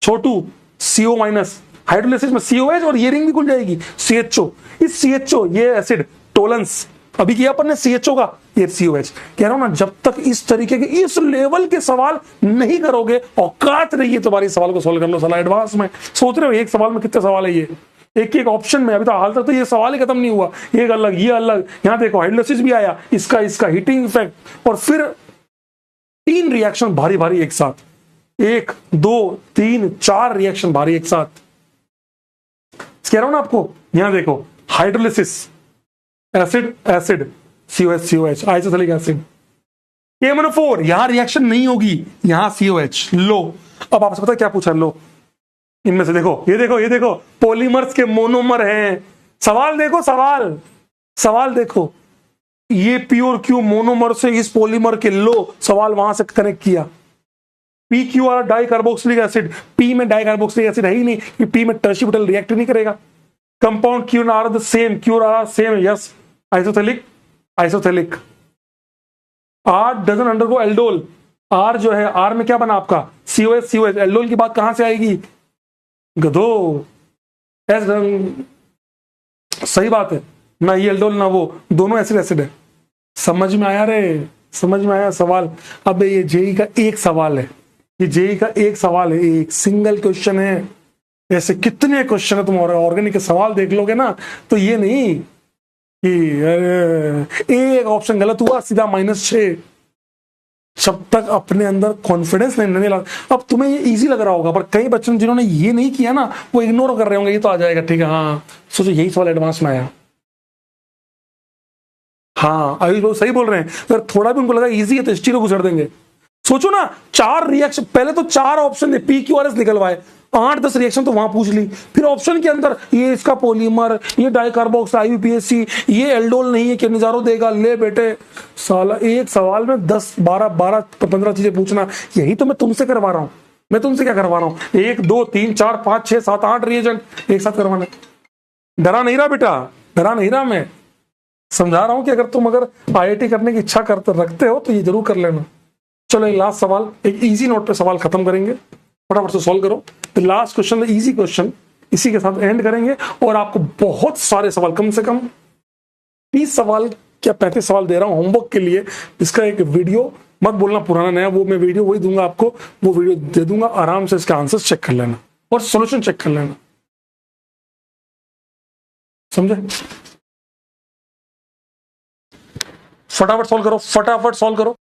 छोटू CO माइनस, हाइड्रोलिसिस में COH और ये रिंग भी खुल जाएगी CHO, इस CHO ये एसिड टोलेंस, अभी किया अपन ने CHO का, ये COH। कह रहा हूं ना जब तक इस तरीके के इस लेवल के सवाल नहीं करोगे, औकात नहीं है तुम्हारी सवाल को सोल्व कर लो साला एडवांस में। सोच रहे हो एक सवाल में कितने सवाल है, ये एक एक ऑप्शन में, अभी तो हाल तक तो ये सवाल ही खत्म नहीं हुआ, ये अलग ये अलग, यहां देखो हाइड्रोलिसिस भी आया, इसका हीटिंग इफेक्ट, और फिर 3 रिएक्शन भारी भारी एक साथ, 1 2 3 4 रिएक्शन भारी एक साथ। कह रहा हूं ना आपको, यहां देखो hydrolysis, acid acid, COH isophthalic acid, KMnO4, यहां रिएक्शन नहीं होगी, यहां COH लो। अब आपसे पता क्या पूछा, लो इनमें से देखो, ये देखो पॉलीमर्स के मोनोमर हैं, सवाल देखो, सवाल देखो, ये प्योर क्यू मोनोमर से इस पॉलीमर के, लो सवाल वहां से कनेक्ट किया, PQR di carboxylic acid, P में डाई कार्बोक्सिलिक एसिड है ही नहीं, कि पी में टर्शियरी रिएक्ट नहीं करेगा, compound Q R the same, yes, isophthalic, R doesn't undergo aldol, R जो है, R में क्या बना आपका COH, एल्डोल की बात कहां से आएगी गधो, सही बात है ना, ये एल्डोल ना वो, दोनों एसिड है। समझ में आया रे, समझ में आया सवाल? अब ये जेई का एक सवाल है, ये जेई का एक सवाल है, एक सिंगल क्वेश्चन है, ऐसे कितने क्वेश्चन है, तुम ऑर्गेनिक के सवाल देख लोगे ना तो ये नहीं कि एक ऑप्शन गलत हुआ सीधा -6। जब तक अपने अंदर कॉन्फिडेंस नहीं ला, अब तुम्हें ये इजी लग रहा होगा, पर कई बच्चों जिन्होंने ये नहीं किया ना, वो इग्नोर कर रहे होंगे, ये तो आ जाएगा, ठीक है, हाँ सोचो यही सवाल एडवांस में आया, हाँ आयुष बाबू सही बोल रहे हैं, अगर थोड़ा भी उनको लगा इजी है तो स्टीरो को घुसड़ देंगे। सोचो ना 4 रिएक्शन, पहले तो 4 ऑप्शन थे, PQRS निकलवाए, 8-10 रिएक्शन तो वहां पूछ ली, फिर ऑप्शन के अंदर ये इसका पॉलीमर, ये डाइकार्बोक्स IUPAC, ये एल्डोल नहीं है कि नजारो देगा, ले बेटे साला एक सवाल में 10 12 15 चीजें पूछना, यही तो मैं तुमसे करवा रहा हूं, मैं तुमसे क्या करवा रहा हूं, 1 2 3 4 5 6 7 8 रिएजेंट एक साथ करवाना। डरा नहीं रहा बेटा, डरा नहीं रहा, मैं समझा रहा हूं कि अगर तुम IIT करने की इच्छा करते रखते हो तो ये जरूर कर लेना। चलो एक लास्ट सवाल, एक इजी नोट पे सवाल खत्म करेंगे, फटाफट से सॉल्व करो। तो लास्ट क्वेश्चन, इजी क्वेश्चन, इसी के साथ एंड करेंगे, और आपको बहुत सारे सवाल, कम से कम 30 सवाल क्या 35 सवाल दे रहा हूं होमवर्क के लिए, इसका एक वीडियो, मत बोलना पुराना नया, वो मैं वीडियो वही दूंगा आपको, वो वीडियो दे दूंगा, आराम से इसका आंसर चेक कर लेना और सोल्यूशन चेक कर लेना, समझे? फटाफट सॉल्व करो, फटाफट सॉल्व करो।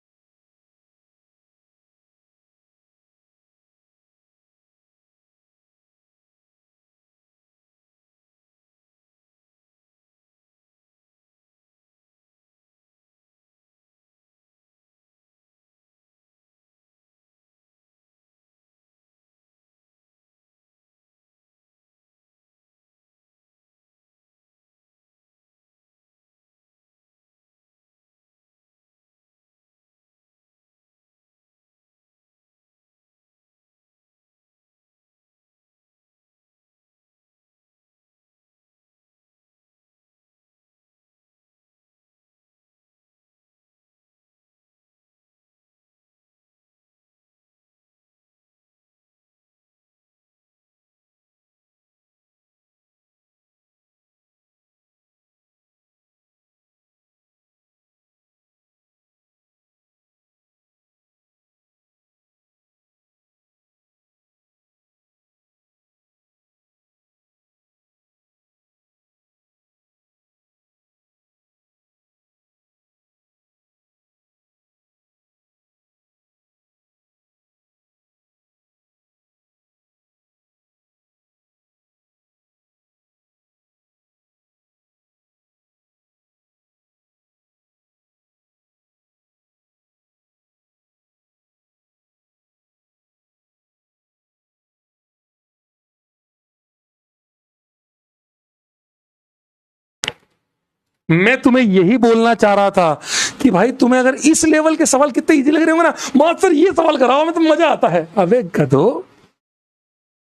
मैं तुम्हें यही बोलना चाह रहा था कि भाई तुम्हें अगर इस लेवल के सवाल कितने इजी लग रहे होंगे ना, मास्टर ये सवाल कराओ में तो मजा आता है। अबे गधो,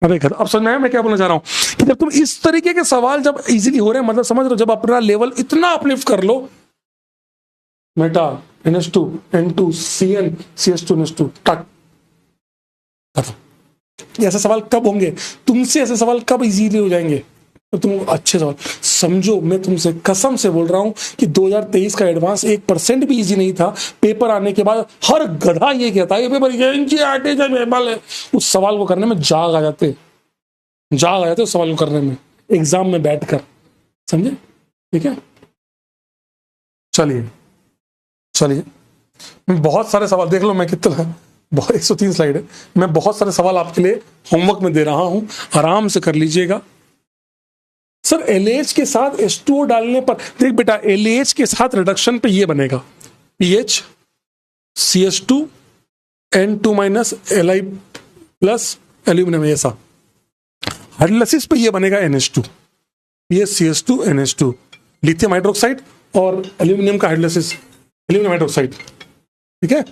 अबे गधो, अब समझ में आया मैं क्या बोलना चाह रहा हूं कि जब तुम इस तरीके के सवाल जब इजीली हो रहे हैं, मतलब समझ रहे हो, जब अपना लेवल इतना अपलिफ्ट कर लो, Meta NH2 N2 CN CH2 NH2 टक, ऐसे सवाल कब होंगे तुमसे, ऐसे सवाल कब इजीली हो जाएंगे तो तुम अच्छे सवाल समझो। मैं तुमसे कसम से बोल रहा हूं कि 2023 का एडवांस 1% भी इजी नहीं था। पेपर आने के बाद हर गधा ये कहता है पेपर है, उस सवाल को करने में जाग आ जाते उस सवाल को करने में, एग्जाम में बैठकर, समझे? ठीक है, चलिए बहुत सारे सवाल देख लो, मैं कितना बहुत 103 स्लाइड है, मैं बहुत सारे सवाल आपके लिए होमवर्क में दे रहा हूं, आराम से कर लीजिएगा। सर LH के साथ H2O डालने पर, देख बेटा LH के साथ रिडक्शन पे ये बनेगा PH CH2 N2 - Li plus aluminium, ऐसा। हाइड्रोलाइसिस पे ये बनेगा NH2 PH CH2 NH2, lithium hydroxide और एल्यूमिनियम का हाइड्रोलाइसिस एल्यूमिनियम हाइड्रोक्साइड। ठीक है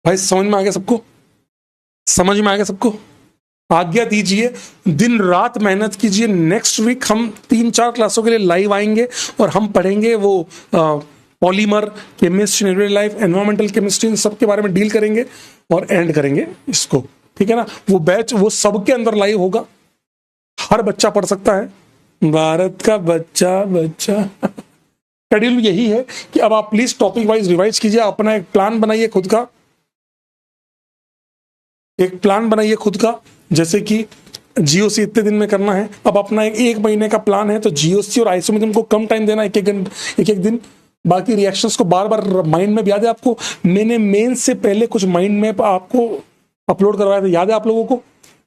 भाई, समझ में आ गया सबको? समझ में आ गया सबको? आज्ञा दीजिए, दिन रात मेहनत कीजिए। नेक्स्ट वीक हम 3-4 क्लासों के लिए लाइव आएंगे और हम पढ़ेंगे वो polymer chemistry, everyday life, environmental chemistry, इन सब के बारे में डील करेंगे और एंड करेंगे इसको। ठीक है ना? वो बैच वो सबके अंदर लाइव होगा, हर बच्चा पढ़ सकता है, भारत का बच्चा शेड्यूल यही है कि अब आप प्लीज टॉपिक वाइज रिवाइज कीजिए, अपना एक प्लान बनाइए खुद का, एक प्लान बनाइए खुद का, जैसे कि GOC इतने दिन में करना है। अब अपना एक महीने का प्लान है तो GOC और आइसोमेरिज्म को कम टाइम देना, एक एक दिन। बाकी रिएक्शंस को बार बार माइंड मैप, याद है आपको मैंने मेंस से पहले कुछ माइंड मैप आपको अपलोड करवाए थे, याद है आप लोगों को?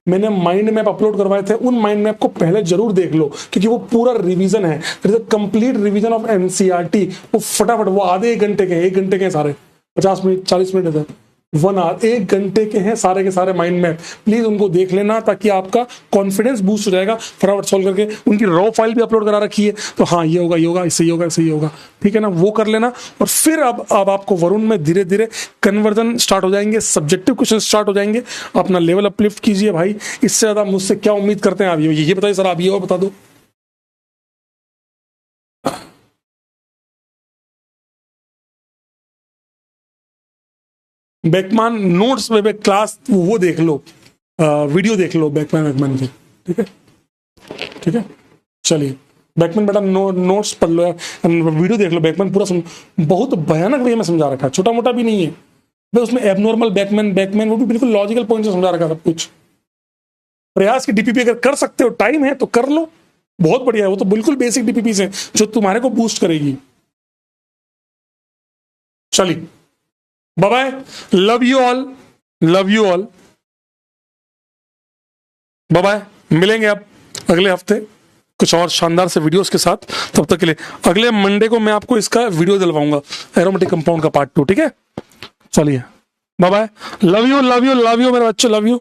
मैंने माइंड मैप अपलोड करवाए थे, उन माइंड मैप को पहले जरूर देख लो क्योंकि वो पूरा रिवीजन है, कंप्लीट रिवीजन ऑफ NCERT। वो फटाफट, वो आधे 1 घंटे के, 1 घंटे के सारे 50 मिनट 40 मिनट है, 1 आवर 1 घंटे के हैं सारे के सारे माइंड मैप। प्लीज उनको देख लेना ताकि आपका कॉन्फिडेंस बूस्ट हो जाएगा। फटाफट सॉल्व करके, उनकी रॉ फाइल भी अपलोड करा रखी है, तो हाँ ये होगा, इससे होगा, ठीक है ना? वो कर लेना। और फिर अब आपको वरुण में धीरे धीरे कन्वर्जन स्टार्ट हो जाएंगे, सब्जेक्टिव क्वेश्चन स्टार्ट हो जाएंगे। अपना लेवल अपलिफ्ट कीजिए भाई। इससे ज्यादा मुझसे क्या उम्मीद करते हैं आप? ये बताइए सर, आप ये और बता दो। बेकमैन नोट्स में क्लास वो देख लो, वीडियो देख लो बेकमैन के। ठीक है चलिए बेकमैन बेटा नोट्स पढ़ लो यार, वीडियो देख लो, बेकमैन पूरा बहुत भयानक वे में समझा रखा है, छोटा मोटा भी नहीं है भाई। उसमें एबनॉर्मल बेकमैन वो भी बिल्कुल लॉजिकल पॉइंट से समझा रखा है सब कुछ। प्रयास की DPP अगर कर सकते हो, टाइम है तो कर लो, बहुत बढ़िया है। वो तो बिल्कुल बेसिक DPP है जो तुम्हारे को बूस्ट करेगी। चलिए bye bye, love you all, bye bye. मिलेंगे अब अगले हफ्ते कुछ और शानदार से वीडियोस के साथ। तब तक के लिए अगले मंडे को मैं आपको इसका वीडियो दिलवाऊंगा, एरोमेटिक कंपाउंड का पार्ट 2। ठीक है, चलिए बाय बाय, लव यू मेरे बच्चों, लव यू।